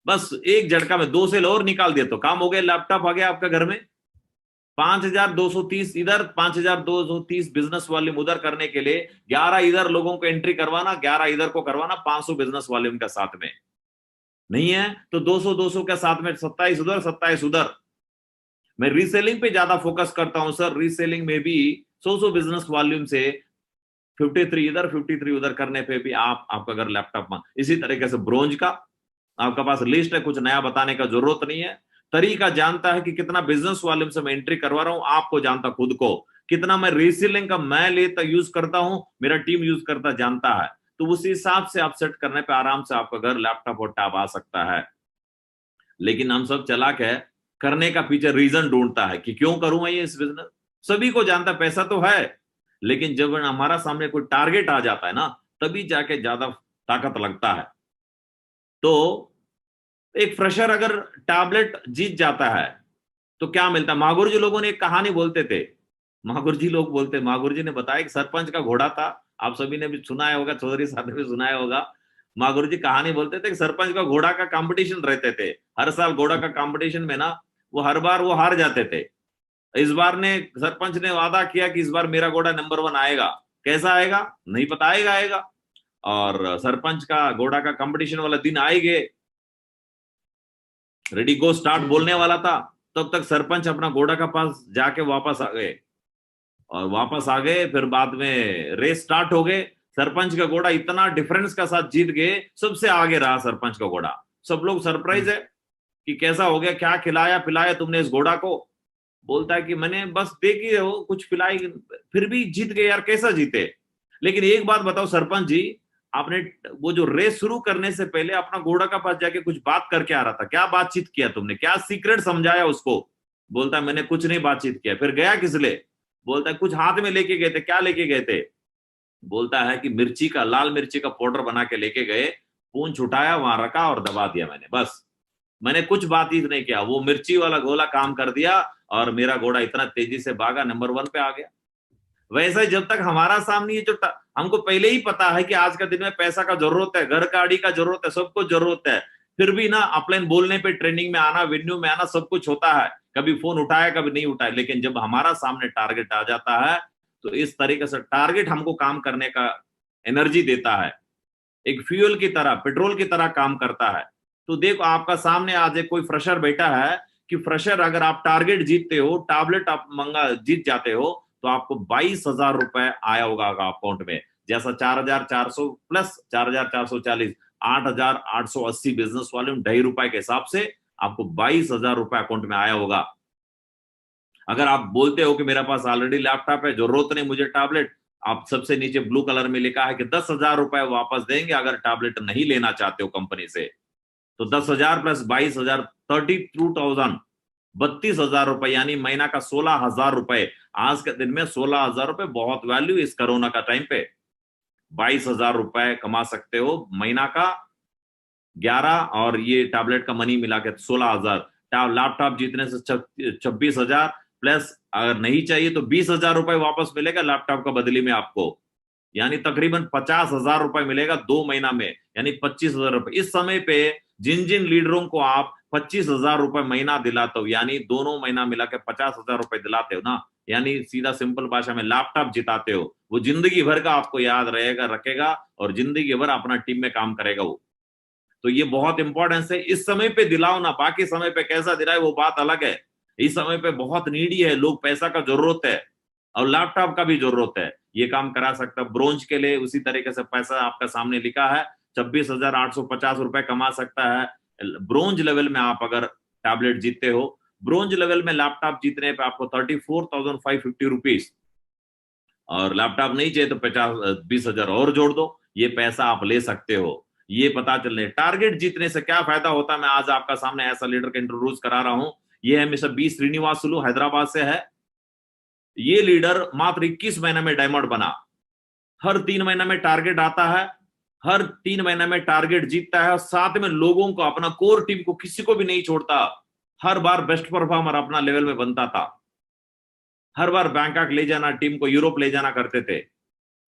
बस एक झटका में 2 सेल और निकाल दिया तो काम हो गया, लैपटॉप आ गया आपका घर में। 5230 इधर, 5230 बिजनेस वॉल्यूम उधर करने के लिए 11 इधर लोगों को एंट्री करवाना, 11 इधर को करवाना, 500 बिजनेस वॉल्यूम के साथ में। नहीं है तो 200 के साथ में 27 उधर 27 उधर। मैं रीसेलिंग पे ज्यादा फोकस करता हूं सर, रीसेलिंग में भी 100 बिजनेस वॉल्यूम से 53 इधर 53 उधर करने पे भी आपका अगर लैपटॉप में इसी तरीके से ब्रोंज का आपका पास लिस्ट है, कुछ नया बताने का जरूरत नहीं है। तरीका जानता है कि कितना बिजनेस वॉल्यूम से मैं एंट्री करवा रहा हूं, आपको जानता खुद को, कितना मैं रीसेलिंग का मैं लेता यूज करता हूं, मेरा टीम यूज करता जानता है। तो उसी हिसाब से आप सेट करने पे आराम से आपका घर लैपटॉप और टैब आ सकता है। लेकिन हम सब चालाक है, करने का पीछे रीजन ढूंढता है कि क्यों करूं मैं ये इस बिजनेस। सभी को जानता पैसा तो है, लेकिन जब हमारा सामने कोई टारगेट आ जाता है ना, तभी जाके ज्यादा ताकत लगता है। तो एक फ्रेशर अगर टैबलेट जीत जाता है तो क्या मिलता है। मागुर जी लोगों ने एक कहानी बोलते थे, मागुर जी लोग बोलते, मागुर जी ने बताया कि सरपंच का घोड़ा था, आप सभी ने भी सुनाया होगा, चौधरी साहब ने भी सुनाया होगा। मागुर जी कहानी बोलते थे कि सरपंच का घोड़ा का कंपटीशन रहते थे, हर साल घोड़ा का कंपटीशन में ना वो हर बार वो हार जाते थे। इस बार ने सरपंच ने वादा किया कि इस बार मेरा घोड़ा नंबर 1 आएगा। कैसा आएगा नहीं पता, आएगा। और सरपंच का घोड़ा का कंपटीशन वाला दिन आएगे, रेडी गो स्टार्ट बोलने वाला था, तब तक सरपंच अपना घोड़ा का पास जाके वापस आ गए। और वापस आ गए, फिर बाद में रेस स्टार्ट हो गए, सरपंच का घोड़ा इतना डिफरेंस का साथ जीत गए, सबसे आगे रहा सरपंच का घोड़ा। सब लोग सरप्राइज है कि कैसा हो गया, क्या खिलाया पिलाया तुमने इस घोड़ा को। बोलता है कि मैंने बस देखी हो कुछ पिलाई, फिर भी जीत गए यार, कैसा जीते। लेकिन एक बात बताओ सरपंच जी, आपने वो जो रेस शुरू करने से पहले अपना घोड़ा का पास जाके कुछ बात करके आ रहा था, क्या बातचीत किया तुमने, क्या सीक्रेट समझाया उसको। बोलता है मैंने कुछ नहीं बातचीत किया। फिर गया किस लिए। बोलता है कुछ हाथ में लेके गए थे। क्या लेके गए थे। बोलता है कि मिर्ची का, लाल मिर्ची का पाउडर बना के लेके गए, पूंछ उठाया वहां रखा और दबा दिया मैंने, बस मैंने कुछ बातचीत नहीं किया। वो मिर्ची वाला गोला काम कर दिया और मेरा घोड़ा इतना तेजी से भागा, नंबर 1 पे आ गया। वैसे जब तक हमारा सामने ये जो हमको पहले ही पता है कि आज का दिन में पैसा का जरूरत है, घर गाड़ी का जरूरत है, सबको जरूरत है, फिर भी ना अपलाइन बोलने पे, ट्रेनिंग में आना, वेन्यू में आना, सब कुछ होता है, कभी फोन उठाया कभी नहीं उठाया। लेकिन जब हमारा सामने टारगेट आ जाता है तो इस तरीके से टारगेट हमको काम करने का एनर्जी देता है, एक फ्यूल की तरह, पेट्रोल की तरह काम करता है। तो देखो आपका सामने आज एक कोई फ्रेशर बैठा है कि फ्रेशर अगर आप टारगेट जीतते हो, टैबलेट आप मंगा जीत जाते हो, तो आपको 22,000 रुपए आया होगा अकाउंट में। जैसा 4,400 प्लस 4,440, 8,880 बिजनेस वॉल्यूम, ₹2.5 के हिसाब से आपको 22,000 रुपए अकाउंट में आया होगा। अगर आप बोलते हो कि मेरे पास ऑलरेडी लैपटॉप है, जरूरत नहीं मुझे टैबलेट, आप सबसे नीचे ब्लू कलर में लिखा है कि 10,000 रुपए वापस देंगे अगर टैबलेट नहीं लेना चाहते हो कंपनी से। तो 10,000 प्लस 22,000, 32,000, 32,000 रुपए, यानी महीना का 16,000 रुपए। आज के दिन में 16,000 रुपए बहुत वैल्यू इस कोरोना का टाइम पे। 22,000 रुपए कमा सकते हो महीना का, 11 और ये टैबलेट का मनी मिला के 16,000। लैपटॉप जीतने से 26,000 प्लस अगर नहीं चाहिए तो 20,000 रुपए वापस मिलेगा लैपटॉप का बदली में आपको, यानी तकरीबन 50,000 रुपए मिलेगा 2 महीना में, यानी 25,000 रुपए। इस समय पे जिन जिन लीडरों को आप 25,000 रुपए महीना दिलाते हो, यानी दोनों महीना मिला के 50,000 रुपए दिलाते हो ना, यानी सीधा सिंपल भाषा में लैपटॉप जिताते हो, वो जिंदगी भर का आपको याद रहेगा, रखेगा और जिंदगी भर अपना टीम में काम करेगा वो। तो ये बहुत इंपॉर्टेंस है, इस समय पे दिलाओ ना, बाकी समय पे कैसा दिलाए वो बात अलग है। इस समय पे बहुत नीडी है, लोग पैसा का जरूरत है और लैपटॉप का भी जरूरत है, ये काम करा सकता है। ब्रोंज के लिए उसी तरीके से पैसा आपका सामने लिखा है, 26,850 रुपए कमा सकता है ब्रोंज लेवल में। आप अगर टैबलेट जीतते हो, ब्रोंज लेवल में लैपटॉप जीतने पे आपको 34,550 रुपीज, और लैपटॉप नहीं चाहिए तो 20,000 और जोड़ दो, ये पैसा आप ले सकते हो। ये पता चलने टारगेट जीतने से क्या फायदा होता है, मैं आज आपका सामने ऐसा लीडर को इंट्रोड्यूस करा रहा हूं। ये है मिस्टर बी श्रीनिवासुलु, हैदराबाद से है। ये लीडर मात्र 21 महीने में डायमंड बना। हर 3 महीने में टारगेट आता है, हर 3 महीने में टारगेट जीतता है और साथ में लोगों को, अपना कोर टीम को, किसी को भी नहीं छोड़ता। हर बार बेस्ट परफॉर्मर अपना लेवल में बनता था। हर बार बैंकॉक ले जाना, टीम को यूरोप ले जाना करते थे।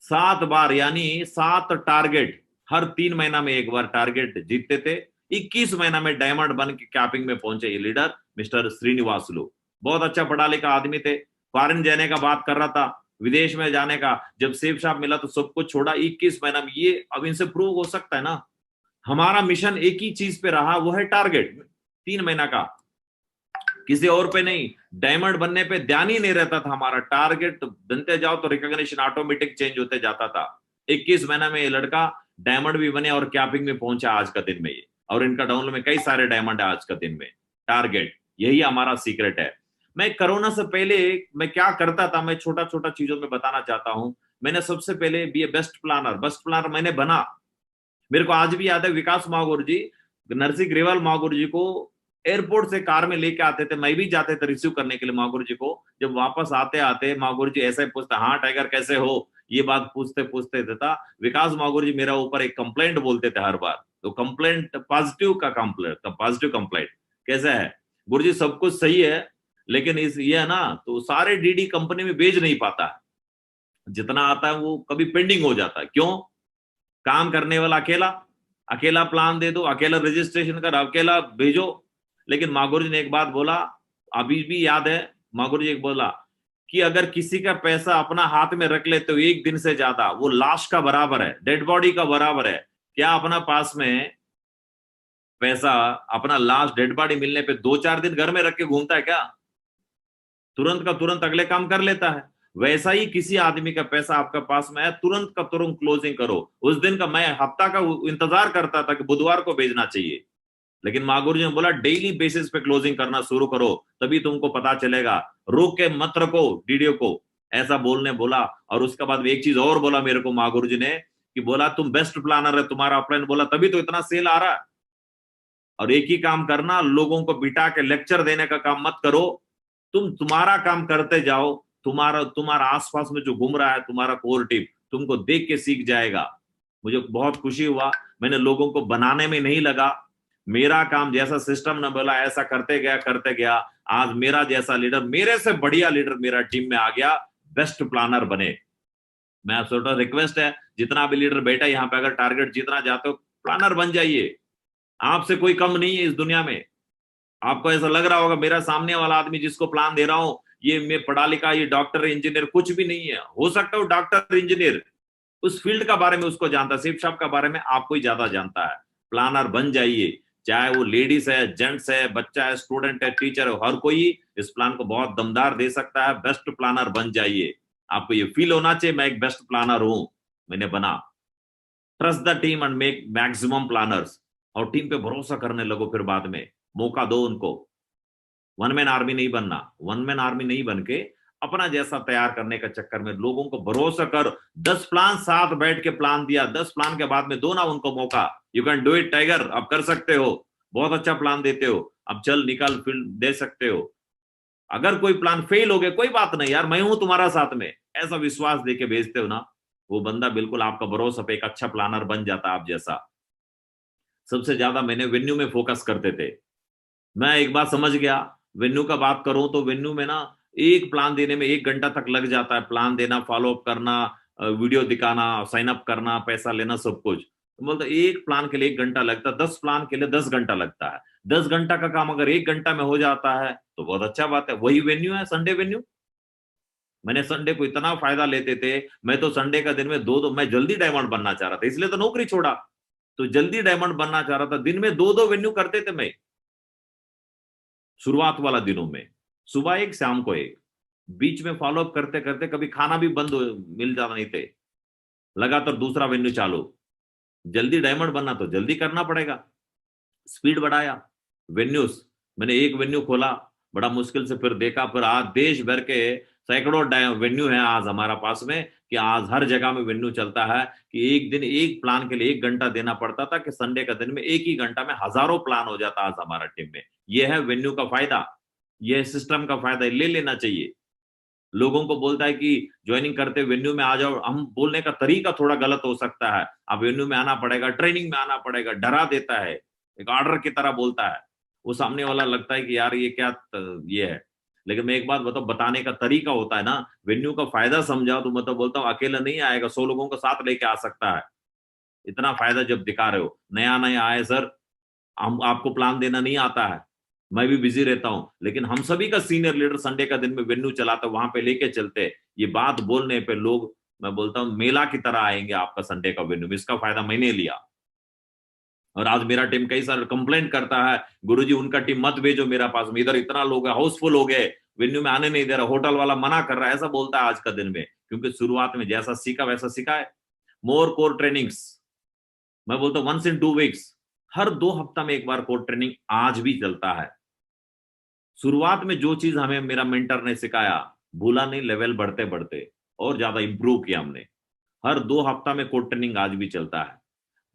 7 बार यानी 7 टारगेट, हर 3 महीना में एक बार टारगेट जीतते थे। 21 महीना में डायमंड बन के कैपिंग में पहुंचे ये लीडर मिस्टर श्रीनिवासुलु। बहुत अच्छा पढ़ा लिखा आदमी थे। फॉरेन जाने का बात कर रहा था, विदेश में जाने का, जब सेफ शॉप मिला तो सब कुछ छोड़ा 21 महीना में। ये अब इनसे प्रूव हो सकता है ना। हमारा मिशन एक ही चीज पे रहा, वो है टारगेट 3 महीना का, किसी और पे नहीं। डायमंड बनने पे ध्यान ही नहीं रहता था हमारा, टारगेट बनते जाओ तो रिकॉग्निशन ऑटोमेटिक चेंज होते जाता था। 21 महीना में ये लड़का डायमंड भी बने और कैपिंग में पहुंचा आज का दिन में ये, और इनका डाउनलोड में कई सारे डायमंड है आज का दिन में। टारगेट, यही हमारा सीक्रेट है। मैं कोरोना से पहले मैं क्या करता था, मैं छोटा छोटा चीजों में बताना चाहता हूं। मैंने सबसे पहले बी ए बेस्ट प्लानर मैंने बना। मेरे को आज भी याद है, विकास मागुर जी, नरसिंह ग्रेवाल मागुर जी को एयरपोर्ट से कार में लेके आते थे, मैं भी जाते थे रिसीव करने के लिए मागुर जी को। जब वापस आते आते मागुर जी ऐसे पूछते, हाँ टाइगर कैसे हो, ये बात पूछते पूछते देता। विकास मागुर जी मेरा ऊपर एक कंप्लेंट बोलते थे हर बार, तो कंप्लेंट पॉजिटिव का कंप्लेंट कैसा है गुरु जी, सब कुछ सही है लेकिन इस ये है ना, तो सारे डीडी कंपनी में भेज नहीं पाता है, जितना आता है वो कभी पेंडिंग हो जाता है। क्यों? काम करने वाला अकेला, अकेला प्लान दे दो, अकेला रजिस्ट्रेशन कर, अकेला भेजो। लेकिन मागुर जी ने एक बात बोला, अभी भी याद है, मागुर जी एक बोला कि अगर किसी का पैसा अपना हाथ में रख ले तो एक दिन से ज्यादा वो लाश का बराबर है, डेड बॉडी का बराबर है। क्या अपना पास में पैसा, अपना लाश डेड बॉडी मिलने पे 2-4 दिन घर में रख के घूमता है क्या? तुरंत का तुरंत अगले काम कर लेता है। वैसा ही किसी आदमी का पैसा आपका पास में है, तुरंत का तुरंत क्लोजिंग करो। उस दिन का मैं हफ्ता का इंतजार करता था कि बुधवार को भेजना चाहिए, लेकिन मागुर जी ने बोला डेली बेसिस पे क्लोजिंग करना शुरू करो, तभी तुमको पता चलेगा, रोक के मत रखो डीडीओ को, ऐसा बोलने बोला। और उसके बाद एक चीज और बोला मेरे को मागुर जी ने, कि बोला तुम बेस्ट प्लानर है, तुम्हारा अपलाइन बोला तभी तो इतना सेल आ रहा है। और एक ही काम करना, लोगों को बिठा के लेक्चर देने का काम मत करो, तुम्हारा काम करते जाओ। तुम्हारा आसपास में जो घूम रहा है तुम्हारा कोर टीम, तुमको देख के सीख जाएगा। मुझे बहुत खुशी हुआ, मैंने लोगों को बनाने में नहीं लगा, मेरा काम जैसा सिस्टम ने बोला ऐसा करते गया। आज मेरा जैसा लीडर, मेरे से बढ़िया लीडर मेरा टीम में आ गया, बेस्ट प्लानर बने। मैं आप छोटा रिक्वेस्ट है, जितना भी लीडर बैठा यहाँ पे, अगर टारगेट जीतना चाहते हो प्लानर बन जाइए। आपसे कोई कम नहीं है इस दुनिया में। आपको ऐसा लग रहा होगा मेरा सामने वाला आदमी जिसको प्लान दे रहा हूं, ये मैं पढ़ा लिखा, ये डॉक्टर इंजीनियर कुछ भी नहीं है। हो सकता है डॉक्टर इंजीनियर उस फील्ड का बारे में उसको जानता है, सेफ शॉप का बारे में आपको ही ज्यादा जानता है। प्लानर बन जाइए, चाहे वो लेडीज है, जेंट्स है, बच्चा है, स्टूडेंट है, टीचर है, हर कोई इस प्लान को बहुत दमदार दे सकता है। बेस्ट प्लानर बन जाइए। आपको ये फील होना चाहिए मैं एक बेस्ट प्लानर हूं, मैंने बना। Trust the team and make maximum planners, और टीम पे भरोसा करने लगो, फिर बाद में मौका दो उनको। वन मैन आर्मी नहीं बनना, वन मैन आर्मी नहीं बन के अपना जैसा तैयार करने का चक्कर में लोगों को भरोसा कर। 10 प्लान साथ बैठ के प्लान दिया, 10 प्लान के बाद में दो ना उनको मौका। You can do it tiger, आप कर सकते हो, बहुत अच्छा प्लान देते हो, अब चल निकाल फील्ड दे सकते हो। अगर कोई प्लान फेल हो गया कोई बात नहीं यार, मैं हूं तुम्हारा साथ में, ऐसा विश्वास देके भेजते हो ना, वो बंदा बिल्कुल आपका भरोसा पे एक अच्छा प्लानर बन जाता है आप जैसा। सबसे ज्यादा मैंने वेन्यू में फोकस करते थे। मैं एक बात समझ गया, वेन्यू का बात करूं तो वेन्यू में ना एक प्लान देने में 1 घंटा तक लग जाता है। प्लान देना, फॉलो अप करना, वीडियो दिखाना, साइन अप करना, पैसा लेना, सब कुछ। तो बोलते एक प्लान के लिए 1 घंटा लगता है, 10 प्लान के लिए 10 घंटा लगता है। 10 घंटा का काम अगर 1 घंटा में हो जाता है तो बहुत अच्छा बात है। वही वेन्यू है संडे वेन्यू। मैंने संडे को इतना फायदा लेते थे, मैं तो संडे का दिन में दो मैं जल्दी डायमंड बनना चाह रहा था, इसलिए तो नौकरी छोड़ा। तो जल्दी डायमंड बनना चाह रहा था, दिन में दो वेन्यू करते थे मैं शुरुआत वाला दिनों में। सुबह एक, शाम को एक, बीच में फॉलो अप करते करते कभी खाना भी बंद मिल जाता नहीं थे, लगातार दूसरा वेन्यू चालू। जल्दी डायमंड बनना तो जल्दी करना पड़ेगा, स्पीड बढ़ाया। वेन्यूज, मैंने एक वेन्यू खोला, बड़ा मुश्किल से फिर देखा, फिर आज देश भर के सैकड़ों वेन्यू है आज हमारा पास में, कि आज हर जगह में वेन्यू चलता है। कि एक दिन एक प्लान के लिए 1 घंटा देना पड़ता था, कि संडे का दिन में एक ही घंटा में हजारों प्लान हो जाता आज हमारा टीम में। यह है वेन्यू का फायदा, यह सिस्टम का फायदा, ले लेना चाहिए। लोगों को बोलता है कि ज्वाइनिंग करते वेन्यू में आ जाओ, हम बोलने का तरीका थोड़ा गलत हो सकता है। अब वेन्यू में आना पड़ेगा, ट्रेनिंग में आना पड़ेगा, डरा देता है, एक ऑर्डर की तरह बोलता है। वो सामने वाला लगता है कि यार ये क्या ये है। लेकिन मैं एक बात बताऊं, बताने का तरीका होता है ना। वेन्यू का फायदा समझाओ तो मैं तो बोलता हूँ अकेला नहीं आएगा, 100 लोगों को साथ लेके आ सकता है। इतना फायदा जब दिखा रहे हो, नया नया आए सर, हम आपको प्लान देना नहीं आता है, मैं भी बिजी रहता हूं, लेकिन हम सभी का सीनियर लीडर संडे का दिन में वेन्यू चलाता, वहां पे लेके चलते। ये बात बोलने पे लोग, मैं बोलता हूं मेला की तरह आएंगे आपका संडे का वेन्यू में। इसका फायदा मैंने लिया। और आज मेरा टीम कई सारे कंप्लेंट करता है, गुरुजी उनका टीम मत भेजो मेरा पास में, इधर इतना लोग है, हाउसफुल हो गए, वेन्यू में आने नहीं दे रहा, होटल वाला मना कर रहा है, ऐसा बोलता है आज का दिन में। क्योंकि शुरुआत में जैसा सीखा वैसा सीखा है। मोर कोर ट्रेनिंग्स, मैं बोलता हूं 1 in 2 weeks, हर 2 हफ्ता में एक बार कोर ट्रेनिंग आज भी चलता है। शुरुआत में जो चीज हमें मेरा मेंटर ने सिखाया, भूला नहीं, लेवल बढ़ते बढ़ते और ज्यादा इंप्रूव किया हमने। हर 2 हफ्ता में कोड ट्रेनिंग आज भी चलता है।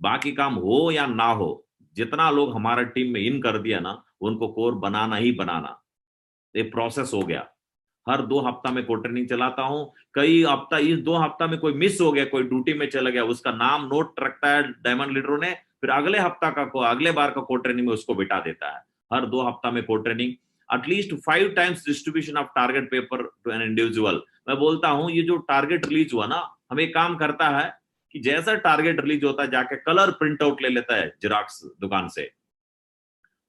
बाकी काम हो या ना हो, जितना लोग हमारा टीम में इन कर दिया ना, उनको कोर बनाना ही बनाना, ये प्रोसेस हो गया। हर 2 हफ्ता में कोड ट्रेनिंग चलाता हूं। कई हफ्ता, इस 2 हफ्ता में कोई मिस हो गया, कोई ड्यूटी में चला गया, उसका नाम नोट रखता है डायमंड लीडरों ने, फिर अगले हफ्ता का अगले बार का कोड ट्रेनिंग में उसको बिठा देता है। हर 2 हफ्ता में code training, at least 5 times distribution of target paper two an individual. मैं बोलता हूं ये जो टारगेट रिलीज हुआ ना, हमें काम करता है कि जैसा टारगेट रिलीज होता है, जाके कलर प्रिंट आउट ले लेता है जेरॉक्स दुकान से।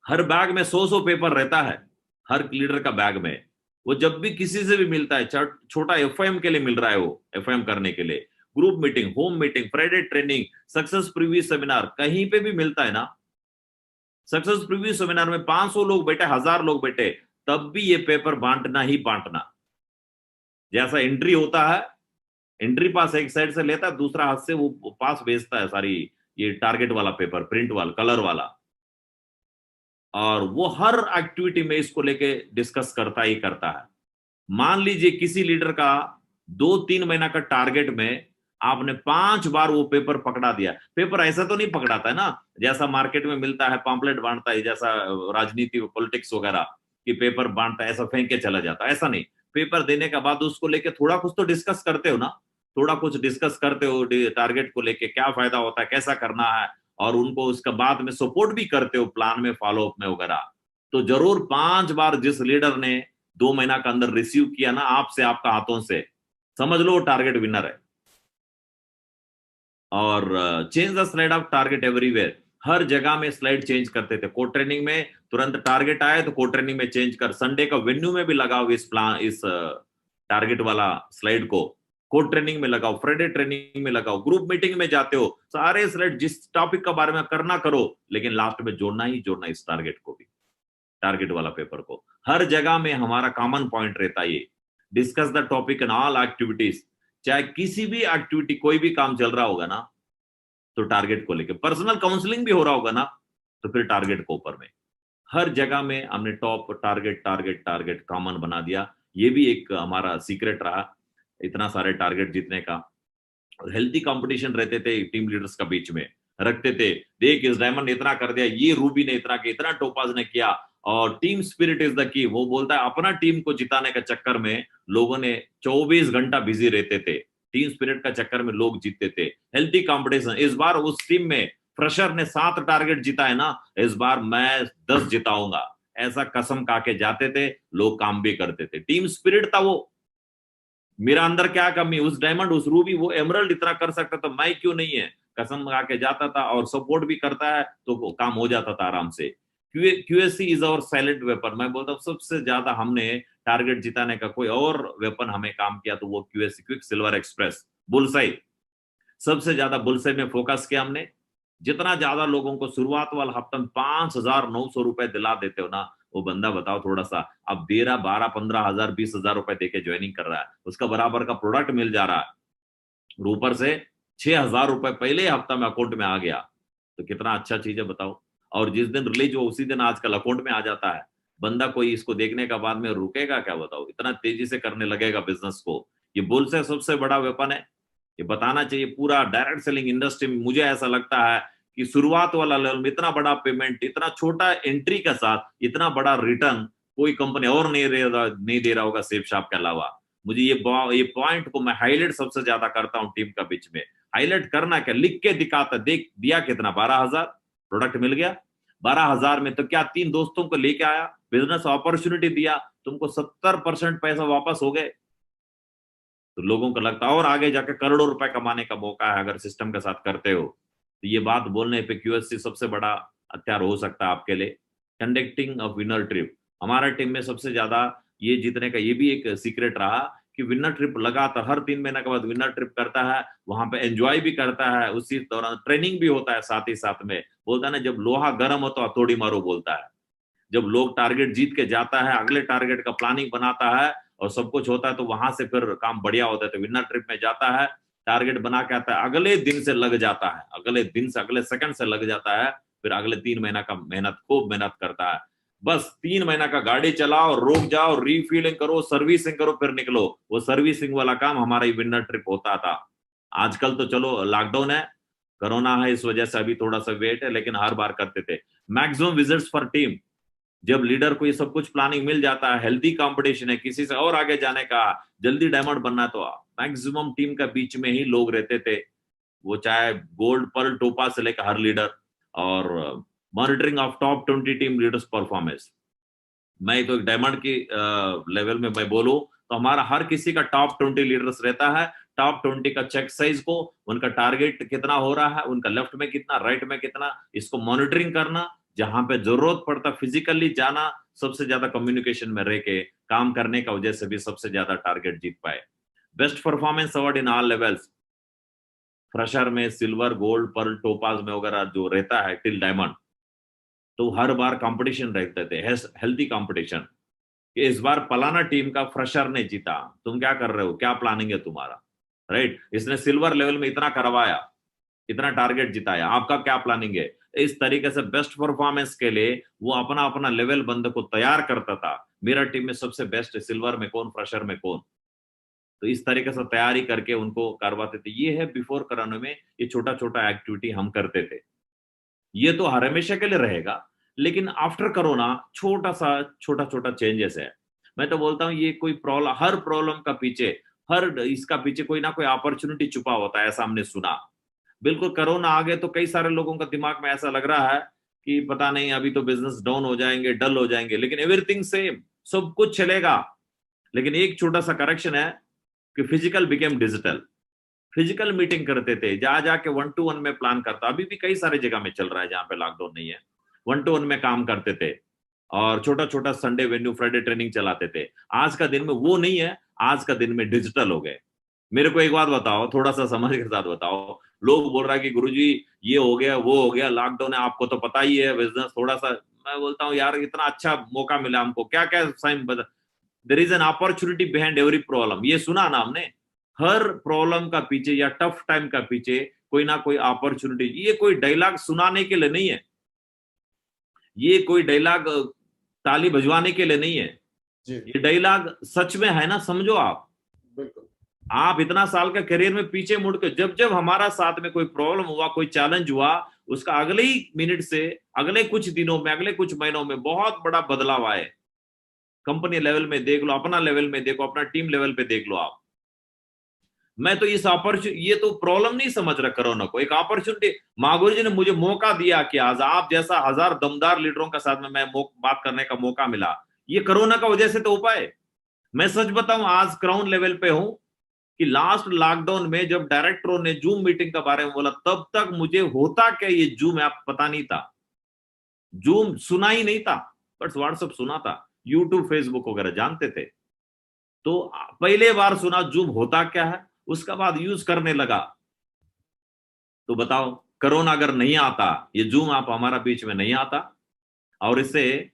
हर बैग में 100 पेपर रहता है, हर लीडर का बैग में। वो जब भी किसी से भी मिलता है, छोटा एफआईएम के लिए मिल रहा है, वो एफआईएम करने के लिए, group meeting, home meeting, Friday training, success preview seminar, कहीं पे भी मिलता है ना। सक्सेस प्रीव्यू सेमिनार में 500 लोग बैठे, 1000 लोग बैठे, तब भी ये पेपर बांटना ही बांटना। जैसा एंट्री होता है, एंट्री पास एक साइड से लेता है, दूसरा हाथ से वो पास भेजता है सारी ये टारगेट वाला पेपर, प्रिंट वाला, कलर वाला। और वो हर एक्टिविटी में इसको लेके डिस्कस करता ही करता है। मान लीजिए किसी लीडर का 2-3 महीना का टारगेट में आपने 5 बार वो पेपर पकड़ा दिया। पेपर ऐसा तो नहीं पकड़ाता है ना, जैसा मार्केट में मिलता है पॉम्पलेट बांटता है, जैसा राजनीति पॉलिटिक्स वगैरह कि पेपर बांटता है, ऐसा फेंक के चला जाता है, ऐसा नहीं। पेपर देने के बाद उसको लेके थोड़ा कुछ तो डिस्कस करते हो ना, थोड़ा कुछ डिस्कस करते हो टारगेट को लेके, क्या फायदा होता है, कैसा करना है, और उनको उसका बाद में सपोर्ट भी करते हो प्लान में, फॉलो अप में वगैरह। तो जरूर 5 बार जिस लीडर ने 2 महीना के अंदर रिसीव किया ना आपसे, आपका हाथों से, समझ लो टारगेट विनर है। और change the slide of target everywhere, हर जगह में स्लाइड चेंज करते थे। कोड ट्रेनिंग में तुरंत टारगेट आए तो कोड ट्रेनिंग में चेंज कर, संडे का वेन्यू में भी लगाओ इस प्लान, इस टारगेट वाला स्लाइड को, कोड ट्रेनिंग में लगाओ, फ्राइडे ट्रेनिंग में लगाओ, ग्रुप मीटिंग में जाते हो, सारे स्लाइड जिस टॉपिक का बारे में करना करो, लेकिन लास्ट में जोड़ना ही जोड़ना इस टारगेट को भी, टारगेट वाला पेपर को। हर जगह में हमारा कॉमन पॉइंट रहता है ये, discuss the topic in all activities. चाहे किसी भी एक्टिविटी, कोई भी काम चल रहा होगा ना, तो टारगेट को लेके, पर्सनल काउंसलिंग भी हो रहा होगा ना, तो फिर टारगेट को ऊपर में। हर जगह में हमने top target target target common बना दिया। ये भी एक हमारा सीक्रेट रहा, इतना सारे टारगेट जीतने का। और हेल्थी कंपटीशन रहते थे टीम लीडर्स का बीच में, रखते थे, देख इस डायमंड ने इतना कर दिया, ये रूबी ने इतना किया, इतना टोपाज ने किया। और team spirit is the key, वो बोलता है अपना टीम को जिताने का चक्कर में लोगों ने 24 घंटा बिजी रहते थे, टीम स्पिरिट का चक्कर में लोग जीतते थे। हेल्थी कंपटीशन, इस बार उस टीम में फ्रेशर ने 7 टारगेट जीता है ना, इस बार मैं 10 जिताऊंगा, ऐसा कसम खा के जाते थे लोग, काम भी करते थे। टीम स्पिरिट था वो। मेरा अंदर क्या कमी, उस डायमंड, उस रूबी, वो एमरल्ड इतना कर सकता था, मैं क्यों नहीं है? कसम खा के जाता था, और सपोर्ट भी करता है तो काम हो जाता था आराम से। QSC is our silent weapon. मैं बोलता हूँ सबसे ज्यादा हमने टारगेट जिताने का कोई और वेपन हमें काम किया तो वो QSC, quick silver express, bullseye. सबसे ज्यादा बुलसाई में फोकस किया हमने। जितना ज्यादा लोगों को शुरुआत वाला हफ्ता में 5,900 रुपए दिला देते हो ना, वो बंदा बताओ थोड़ा सा अब दे रहा 12-15 हजार 20,000 रुपए देके ज्वाइनिंग कर रहा है, उसका बराबर का प्रोडक्ट मिल जा रहा है, और ऊपर से 6,000 रुपए पहले ही हफ्ता में अकाउंट में आ गया, तो कितना अच्छा चीज है बताओ। और जिस दिन रिलीज हो उसी दिन आजकल अकाउंट में आ जाता है। बंदा कोई इसको देखने का बाद में रुकेगा क्या बताओ, इतना तेजी से करने लगेगा बिजनेस को। ये बुल से सबसे बड़ा वेपन है, ये बताना चाहिए पूरा डायरेक्ट सेलिंग इंडस्ट्री में। मुझे ऐसा लगता है कि शुरुआत वाला लेवल में इतना बड़ा पेमेंट, इतना छोटा एंट्री के साथ इतना बड़ा रिटर्न कोई कंपनी और नहीं दे रहा होगा सेफ शॉप के अलावा। मुझे ये पॉइंट को मैं हाईलाइट सबसे ज्यादा करता हूँ टीम का बीच में। हाईलाइट करना क्या, लिख के दिखाता, देख दिया कितना, 12,000 प्रोडक्ट मिल गया। 12,000 में तो क्या 3 दोस्तों को लेके आया, बिजनेस अपॉर्चुनिटी दिया, तुमको 70% पैसा वापस हो गए। तो लोगों को लगता है और आगे जाकर करोड़ों रुपए कमाने का मौका है अगर सिस्टम के साथ करते हो। तो ये बात बोलने पे क्यूएससी सबसे बड़ा हथियार हो सकता है आपके लिए। कंडक्टिंग ऑफ विनर ट्रिप, हमारा टीम में सबसे ज्यादा ये जीतने का ये भी एक सीक्रेट रहा कि विनर ट्रिप लगातार हर 3 महीने के बाद विनर ट्रिप करता है, वहां पे एंजॉय भी करता है, उसी दौरान ट्रेनिंग भी होता है साथ ही साथ में। बोलता है ना जब लोहा गर्म हो तो हथौड़ी मारो, बोलता है। जब लोग टारगेट जीत के जाता है, अगले टारगेट का प्लानिंग बनाता है और सब कुछ होता है, तो वहां से फिर काम बढ़िया होता है। तो विनर ट्रिप में जाता है, टारगेट बना के आता है, अगले दिन से लग जाता है, अगले दिन से अगले सेकंड से लग जाता है, फिर अगले 3 महीना का मेहनत, खूब मेहनत करता है। बस 3 महीना का गाड़ी चलाओ, रोक जाओ, रिफिलिंग करो, सर्विसिंग करो, फिर निकलो। वो सर्विसिंग वाला काम हमारा ही विनर ट्रिप होता था। आजकल तो चलो लॉकडाउन है, कोरोना है, इस वजह से अभी थोड़ा सा वेट है, लेकिन हर बार करते थे। मैक्सिमम विजिट्स फॉर टीम, जब लीडर को ये सब कुछ प्लानिंग मिल जाता है, हेल्दी कंपटीशन है, किसी से और आगे जाने का, जल्दी डायमंड बनना, तो मैक्सिमम टीम का बीच में ही लोग रहते थे। वो चाहे गोल्ड, पर्ल, टोपा से लेकर हर लीडर, और monitoring of top 20 team leaders performance. मैं तो एक डायमंड की लेवल में मैं बोलूं तो हमारा हर किसी का टॉप 20 लीडर्स रहता है। टॉप 20 का चेक साइज को, उनका टारगेट कितना हो रहा है, उनका लेफ्ट में कितना, राइट में कितना, इसको मॉनिटरिंग करना, जहां पे जरूरत पड़ता फिजिकली जाना, सबसे ज्यादा कम्युनिकेशन में रह के काम करने का वजह से भी सबसे ज्यादा टारगेट जीत पाए। Best performance award in all levels, fresher में सिल्वर, गोल्ड, पर्ल, टोपाज में वगैरह जो रहता है टिल डायमंड, तो हर बार कंपटीशन रहते थे, हेल्थी कंपटीशन। कि इस बार पलाना टीम का फ्रेशर ने जीता, तुम क्या कर रहे हो, क्या प्लानिंग है तुम्हारा, राइट? इसने सिल्वर लेवल में इतना करवाया, इतना टारगेट जिताया, आपका क्या प्लानिंग है? इस तरीके से बेस्ट परफॉर्मेंस के लिए वो अपना अपना लेवल बंद को तैयार करता था। मेरा टीम में सबसे बेस्ट है, सिल्वर में कौन, फ्रेशर में कौन, तो इस तरीके से तैयारी करके उनको करवाते थे। ये है बिफोर कोरोना में ये छोटा छोटा एक्टिविटी हम करते थे। ये तो हर हमेशा के लिए रहेगा, लेकिन आफ्टर कोरोना छोटा छोटा चेंजेस है। मैं तो बोलता हूँ ये कोई प्रॉब्लम, हर प्रॉब्लम का पीछे, हर इसका पीछे कोई ना कोई अपॉर्चुनिटी छुपा होता है, ऐसा हमने सुना। बिल्कुल कोरोना आ गए तो कई सारे लोगों का दिमाग में ऐसा लग रहा है कि पता नहीं अभी तो बिजनेस डाउन हो जाएंगे, डल हो जाएंगे, लेकिन एवरीथिंग सेम, सब कुछ चलेगा। लेकिन एक छोटा सा करेक्शन है कि physical became digital. Physical meeting करते थे, जा जाके 1-to-1 में प्लान करता, अभी भी कई सारे जगह में चल रहा है जहां पे लॉकडाउन नहीं है, 1-to-1 में काम करते थे, और छोटा छोटा संडे वेन्यू फ्राइडे ट्रेनिंग चलाते थे। आज का दिन में वो नहीं है, आज का दिन में डिजिटल हो गए। मेरे को एक बात बताओ, थोड़ा सा समझ के साथ बताओ, लोग बोल रहा है कि गुरुजी ये हो गया वो हो गया, लॉकडाउन है, आपको तो पता ही है बिजनेस थोड़ा सा। मैं बोलता हूँ यार इतना अच्छा मौका मिला हमको, क्या क्या साइन बता, there is an opportunity behind every problem, ये सुना ना हमने? हर प्रॉब्लम का पीछे या टफ टाइम का पीछे कोई ना कोई अपॉर्चुनिटी। ये कोई डायलॉग सुनाने के लिए नहीं है, ये कोई डायलॉग ताली बजवाने के लिए नहीं है, जी ये डायलॉग सच में है ना, समझो आप। बिल्कुल। आप इतना साल का करियर में पीछे मुड़ के, जब जब हमारा साथ में कोई प्रॉब्लम हुआ, कोई चैलेंज हुआ, उसका अगले ही मिनट से, अगले कुछ दिनों में, अगले कुछ महीनों में बहुत बड़ा बदलाव आए। कंपनी लेवल में देख लो, अपना लेवल में देखो, अपना टीम लेवल पे देख लो आप। मैं तो इस अपॉर्चुनिटी, ये तो प्रॉब्लम नहीं समझ रहा कोरोना को, एक अपॉर्चुनिटी। महागुरु जी ने मुझे मौका दिया कि आज आप जैसा 1000 दमदार लीडरों के साथ में मैं बात करने का मौका मिला, ये कोरोना का वजह से तो हो पाए। मैं सच बताऊं, आज क्राउन लेवल पे हूं कि लास्ट लॉकडाउन में जब डायरेक्टरों ने जूम मीटिंग के बारे में बोला, तब तक मुझे होता क्या ये जूम ऐप पता नहीं था, जूम सुना ही नहीं था, बट व्हाट्सएप सुना था, यूट्यूब फेसबुक वगैरह जानते थे। तो पहले बार सुना जूम होता क्या है, उसका बाद यूज करने लगा। तो बताओ, कोरोना अगर नहीं आता, ये जूम आप हमारा बीच में नहीं आता। और इससे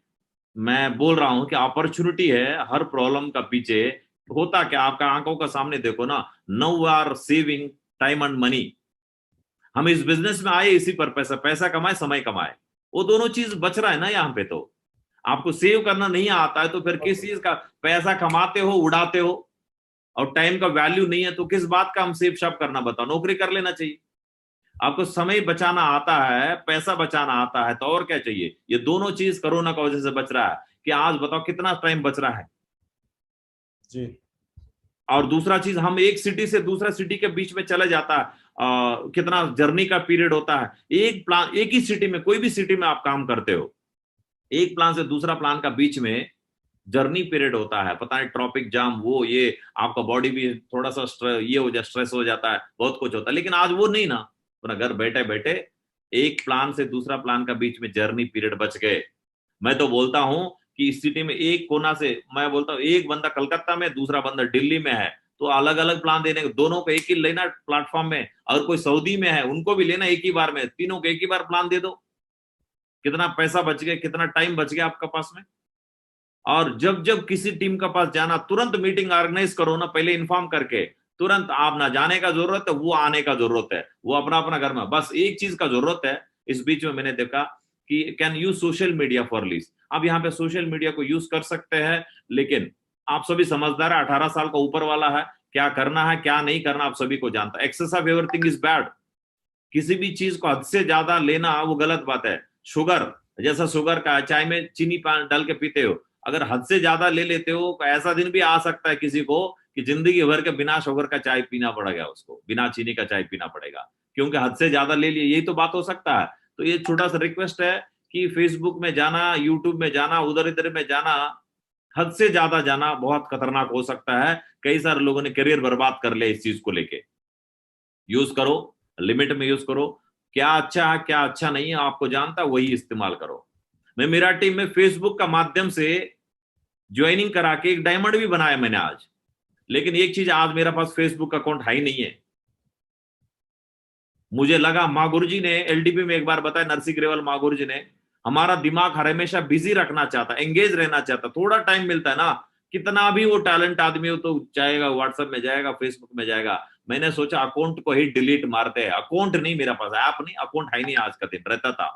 मैं बोल रहा हूं कि अपॉर्चुनिटी है हर प्रॉब्लम का पीछे। होता क्या, आपका आंखों का सामने देखो ना, now are saving time and money. हम इस बिजनेस में आए इसी पर, पैसा पैसा कमाए, समय कमाए, वो दोनों चीज बच रहा है ना यहाँ पे। तो आपको सेव करना नहीं आता है तो फिर किस चीज का पैसा कमाते हो, उड़ाते हो, और टाइम का वैल्यू नहीं है तो किस बात का हम सेव शॉप करना, बताओ, नौकरी कर लेना चाहिए। आपको समय बचाना आता है, पैसा बचाना आता है, तो और क्या चाहिए। ये दोनों चीज कोरोना की वजह से बच रहा है कि आज बताओ कितना टाइम बच रहा है जी। और दूसरा चीज, हम एक सिटी से दूसरा सिटी के बीच में चला जाता है, कितना जर्नी का पीरियड होता है। एक प्लान, एक ही सिटी में, कोई भी सिटी में आप काम करते हो, एक प्लान से दूसरा प्लान का बीच में जर्नी पीरियड होता है, पता है, ट्रैफिक जाम, वो ये आपका बॉडी भी थोड़ा सा ये हो जाए, स्ट्रेस हो जाता है, बहुत कुछ होता है। लेकिन आज वो नहीं ना, अपना घर बैठे बैठे एक प्लान से दूसरा प्लान का बीच में जर्नी पीरियड बच गए। मैं तो बोलता हूं कि इस सिटी में एक कोना से, मैं बोलता हूं एक बंदा कलकत्ता में, दूसरा बंदा दिल्ली में है, तो अलग अलग प्लान देने, दोनों को एक ही लेना प्लेटफॉर्म में। और कोई सऊदी में है, उनको भी लेना एक ही बार में, तीनों को एक ही बार प्लान दे दो। कितना पैसा बच गया, कितना टाइम बच गया आपका पास में। और जब जब किसी टीम के पास जाना, तुरंत मीटिंग ऑर्गेनाइज करो ना, पहले इन्फॉर्म करके, तुरंत आप ना जाने का जरूरत है, वो आने का जरूरत है, वो अपना अपना घर में, बस एक चीज का जरूरत है। इस बीच में मैंने देखा कि can use social media for lease. अब यहाँ पे सोशल मीडिया को यूज कर सकते हैं, लेकिन आप सभी समझदार है, 18 साल का ऊपर वाला है, क्या करना है क्या नहीं करना आप सभी को जानता है। Excess of everything is bad. किसी भी चीज को हद से ज्यादा लेना वो गलत बात है। शुगर, जैसा शुगर का चाय में चीनी डाल के पीते हो, अगर हद से ज्यादा ले लेते हो तो ऐसा दिन भी आ सकता है किसी को कि जिंदगी भर के बिना शुगर का चाय पीना पड़ेगा, उसको बिना चीनी का चाय पीना पड़ेगा, क्योंकि हद से ज्यादा ले लिया। यही तो बात हो सकता है। तो ये छोटा सा रिक्वेस्ट है कि फेसबुक में जाना, यूट्यूब में जाना, उधर इधर में जाना, हद से ज्यादा जाना बहुत खतरनाक हो सकता है। कई सारे लोगों ने करियर बर्बाद कर लिया इस चीज को लेके। यूज करो, लिमिट में यूज करो, क्या अच्छा है क्या अच्छा नहीं है आपको जानता है, वही इस्तेमाल करो। मैं मेरा टीम में फेसबुक का माध्यम से ज्वाइनिंग करा के एक डायमंड भी बनाया मैंने आज। लेकिन एक चीज, आज मेरे पास फेसबुक अकाउंट है ही नहीं है। मुझे लगा, माँ गुरु जी ने एलडीपी में एक बार बताया, नरसी ग्रेवाल माँ गुरु जी ने, हमारा दिमाग हमेशा बिजी रखना चाहता, एंगेज रहना चाहता, थोड़ा टाइम मिलता है ना, कितना भी वो टैलेंट आदमी हो तो जाएगा व्हाट्सएप में, जाएगा फेसबुक में जाएगा। मैंने सोचा अकाउंट को ही डिलीट मारते हैं। अकाउंट नहीं मेरा पास, ऐप नहीं, अकाउंट है नहीं, आज का दिन रहता था।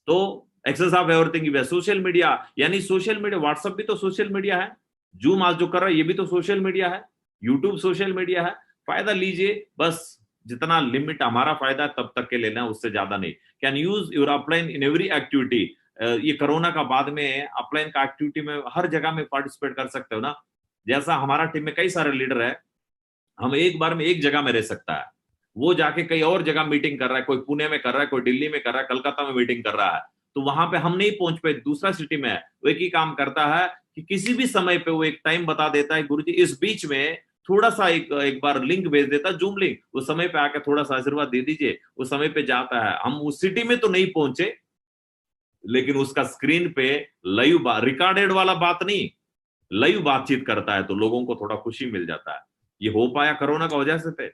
तो excess of everything, social media, यानी सोशल मीडिया, व्हाट्सएप भी तो सोशल मीडिया है, जूम आज जो कर रहा है ये भी तो सोशल मीडिया है, यूट्यूब सोशल मीडिया है। फायदा लीजिए, बस जितना लिमिट हमारा फायदा है तब तक के लेना, उससे ज्यादा नहीं। Can use your upline in every activity. ये कोरोना का बाद में अपलाइन का एक्टिविटी में हर जगह में पार्टिसिपेट कर सकते हो ना। जैसा हमारा टीम में कई सारे लीडर है, हम एक बार में एक जगह में रह सकता है, वो जाके कई और जगह मीटिंग कर रहा है, कोई पुणे में कर रहा है, कोई दिल्ली में कर रहा है, कलकत्ता में मीटिंग कर रहा है, तो वहां पे हम नहीं पहुंच पाए, दूसरा सिटी में है, वो एक ही काम करता है कि किसी भी समय पे वो एक टाइम बता देता है, गुरुजी इस बीच में थोड़ा सा एक बार लिंक भेज देता है, जूम लिंक, उस समय पे आके थोड़ा सा आशीर्वाद दे दीजिए, उस समय पे जाता है। हम उस सिटी में तो नहीं पहुंचे, लेकिन उसका स्क्रीन पे लाइव रिकॉर्डेड वाला बात नहीं, लाइव बातचीत करता है, तो लोगों को थोड़ा खुशी मिल जाता है। ये हो पाया कोरोना का वजह से,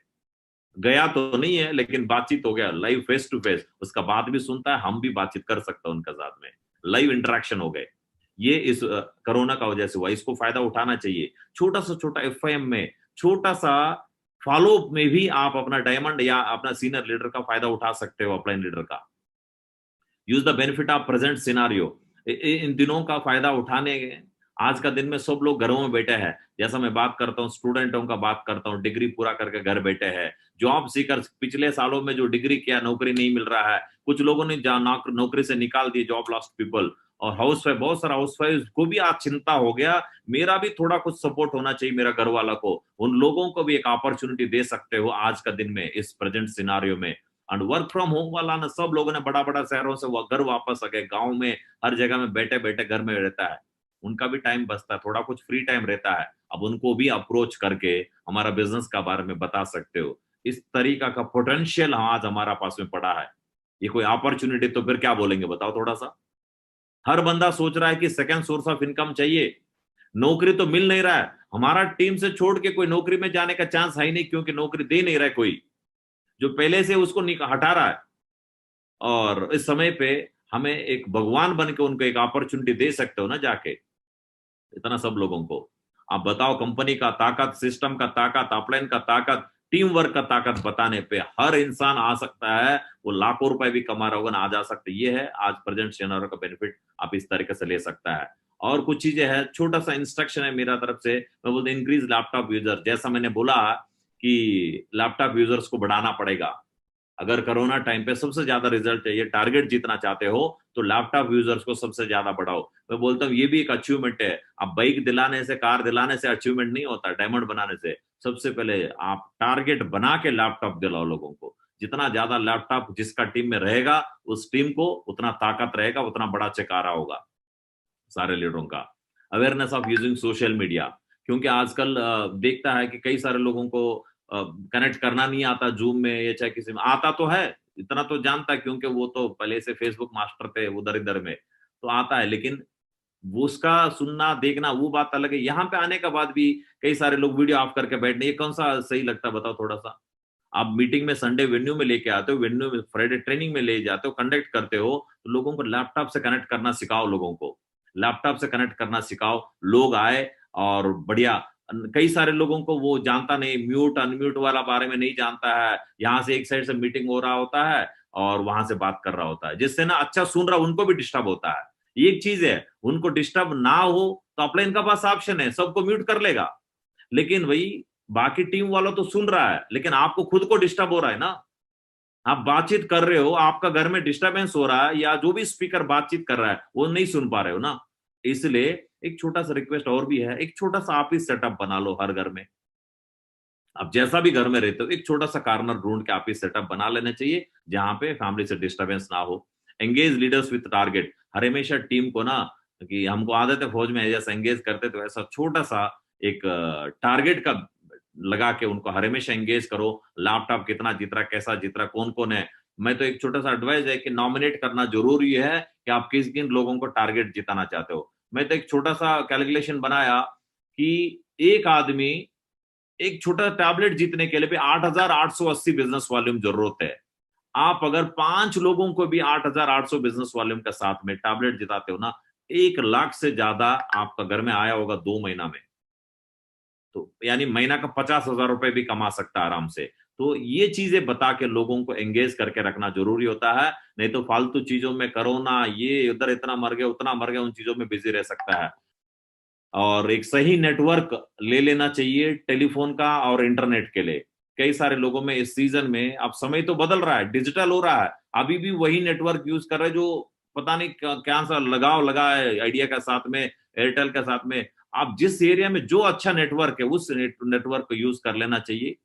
गया तो नहीं है लेकिन बातचीत हो गया, लाइव फेस टू फेस, उसका बात भी सुनता है, हम भी बातचीत कर सकते हैं उनका साथ में, लाइव इंटरेक्शन हो गए। ये इस कोरोना का वजह से हुआ, इसको फायदा उठाना चाहिए। छोटा सा छोटा एफआईएम में, छोटा सा फॉलो में भी आप अपना डायमंड या अपना सीनियर लीडर का फायदा उठा सकते हो, अपलाइन लीडर का। Use the benefit of present scenario. इन दिनों का फायदा उठाने, आज का दिन में सब लोग घरों में बैठे हैं, जैसा मैं बात करता हूँ स्टूडेंटों का बात करता हूँ, डिग्री पूरा करके घर बैठे हैं, जॉब सीकर, पिछले सालों में जो डिग्री किया नौकरी नहीं मिल रहा है, कुछ लोगों ने नौकरी से निकाल दिए, जॉब लॉस्ट पीपल, और हाउस वाइफ, बहुत सारा हाउस वाइफ को भी आज चिंता हो गया, मेरा भी थोड़ा कुछ सपोर्ट होना चाहिए मेरा घर वाला को, उन लोगों को भी एक अपॉर्चुनिटी दे सकते हो आज का दिन में, इस प्रेजेंट सिनारियो में। एंड वर्क फ्रॉम होम वाला ना, सब लोगों ने बड़ा बड़ा शहरों से वो घर वापस आ गए, गाँव में हर जगह में बैठे बैठे घर में रहता है, उनका भी टाइम बचता है, थोड़ा कुछ फ्री टाइम रहता है, अब उनको भी अप्रोच करके हमारा बिजनेस का बारे में बता सकते हो। इस तरीका का पोटेंशियल आज हमारा पास में पड़ा है, ये कोई अपॉर्चुनिटी तो फिर क्या बोलेंगे बताओ थोड़ा सा। हर बंदा सोच रहा है कि सेकंड सोर्स ऑफ इनकम चाहिए, नौकरी तो मिल नहीं रहा है, हमारा टीम से छोड़ के कोई नौकरी में जाने का चांस है ही नहीं, क्योंकि नौकरी दे नहीं रहा है कोई, जो पहले से उसको हटा रहा है। और इस समय पे हमें एक भगवान बन के उनको एक अपॉर्चुनिटी दे सकते हो ना जाके, इतना सब लोगों को। आप बताओ, कंपनी का ताकत, सिस्टम का ताकत, अपलाइन का ताकत, टीम वर्क का ताकत बताने पे हर इंसान आ सकता है, वो लाखों रुपए भी कमा रहा होगा ना, आज आ सकता है। ये है आज प्रेजेंट सिनेरियो का बेनिफिट, आप इस तरीके से ले सकता है। और कुछ चीजें हैं, छोटा सा इंस्ट्रक्शन है मेरा तरफ से, मैं बोलते इंक्रीज लैपटॉप यूजर, जैसा मैंने बोला कि लैपटॉप यूजर्स को बढ़ाना पड़ेगा। अगर कोरोना टाइम पे सबसे ज्यादा रिजल्ट चाहिए, टारगेट जीतना चाहते हो, तो लैपटॉप यूजर्स को सबसे ज्यादा बढ़ाओ। मैं बोलता हूँ ये भी एक अचीवमेंट है। अब बाइक दिलाने से, कार दिलाने से अचीवमेंट नहीं होता, डायमंड बनाने से। सबसे पहले आप टारगेट बना के लैपटॉप दिलाओ लोगों को। जितना ज्यादा लैपटॉप जिसका टीम में रहेगा, उस टीम को उतना ताकत रहेगा, उतना बड़ा चेकारा होगा सारे लीडरों का। Awareness of using social media, क्योंकि आजकल देखता है कि कई सारे लोगों को कनेक्ट करना नहीं आता जूम में, या चाहे किसी में आता तो है, इतना तो जानता है क्योंकि वो तो पहले से फेसबुक मास्टर थे उधर इधर में, तो आता है। लेकिन वो उसका सुनना देखना वो बात अलग है। यहाँ पे आने के बाद भी कई सारे लोग वीडियो ऑफ करके बैठने, ये कौन सा सही लगता है बताओ थोड़ा सा। आप मीटिंग में संडे वेन्यू में लेके आते हो, वेन्यू में फ्राइडे ट्रेनिंग में ले जाते हो, कंडक्ट करते हो, तो लोगों को लैपटॉप से कनेक्ट करना सिखाओ, लोगों को लैपटॉप से कनेक्ट करना सिखाओ। लोग आए और बढ़िया, कई सारे लोगों को वो जानता नहीं, म्यूट अनम्यूट वाला बारे में नहीं जानता है, यहाँ से एक साइड से मीटिंग हो रहा होता है और वहां से बात कर रहा होता है, जिससे ना अच्छा सुन रहा उनको भी डिस्टर्ब होता है। एक चीज है, उनको डिस्टर्ब ना हो तो अपलाइन का पास ऑप्शन है, सबको म्यूट कर लेगा, लेकिन वही बाकी टीम वालों तो सुन रहा है, लेकिन आपको खुद को डिस्टर्ब हो रहा है ना। आप बातचीत कर रहे हो, आपका घर में डिस्टर्बेंस हो रहा है, या जो भी स्पीकर बातचीत कर रहा है वो नहीं सुन पा रहे हो ना। इसलिए एक छोटा सा रिक्वेस्ट और भी है, एक छोटा सा ऑफिस सेटअप बना लो हर घर में। आप जैसा भी घर में रहते हो, एक छोटा सा कार्नर ढूंढ के ऑफिस सेटअप बना लेना चाहिए, जहां पे फैमिली से डिस्टर्बेंस ना हो। एंगेज लीडर्स विद टारगेट, हर हमेशा टीम को ना, कि हमको आदत है फौज में जैसा एंगेज करते, तो ऐसा छोटा सा एक टारगेट का लगा के उनको हर हमेशा एंगेज करो। लैपटॉप कितना जीत रहा, कैसा जीत रहा, कौन कौन है। मैं तो एक छोटा सा एडवाइस है कि नॉमिनेट करना जरूरी है कि आप किस किन लोगों को टारगेट जिताना चाहते हो। मैं तो एक छोटा सा कैलकुलेशन बनाया कि एक आदमी एक छोटा टैबलेट जीतने के लिए भी 8,880 बिजनेस वॉल्यूम जरूरत है। आप अगर 5 लोगों को भी 8,800 बिजनेस वॉल्यूम के साथ में टैबलेट जिताते हो ना, 1 लाख से ज्यादा आपका घर में आया होगा 2 महीना में। तो यानी महीना का 50,000 रुपए भी कमा सकता है आराम से। तो ये चीजें बता के लोगों को एंगेज करके रखना जरूरी होता है, नहीं तो फालतू चीजों में कोरोना, ये उधर इतना मर गया उतना मर गया, उन चीजों में बिजी रह सकता है। और एक सही नेटवर्क ले लेना चाहिए टेलीफोन का और इंटरनेट के लिए। कई सारे लोगों में इस सीजन में, अब समय तो बदल रहा है, डिजिटल हो रहा है, अभी भी वही नेटवर्क यूज कर रहे हैं जो पता नहीं क्या सा लगाव लगा है आइडिया का साथ में, एयरटेल का साथ में। आप जिस एरिया में जो अच्छा नेटवर्क है उस नेटवर्क को यूज कर लेना चाहिए,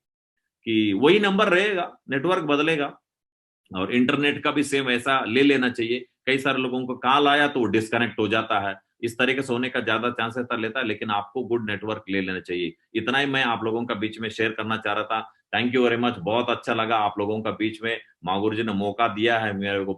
कि वही नंबर रहेगा, नेटवर्क बदलेगा। और इंटरनेट का भी सेम ऐसा ले लेना चाहिए। कई सारे लोगों को कॉल आया तो डिस्कनेक्ट हो जाता है, इस तरीके से होने का ज्यादा चांसेस लेता है, लेकिन आपको गुड नेटवर्क ले लेना चाहिए। इतना ही मैं आप लोगों का बीच में शेयर करना चाह रहा था। थैंक यू वेरी मच, बहुत अच्छा लगा आप लोगों का बीच में माँ गुरु जी ने मौका दिया है मेरे को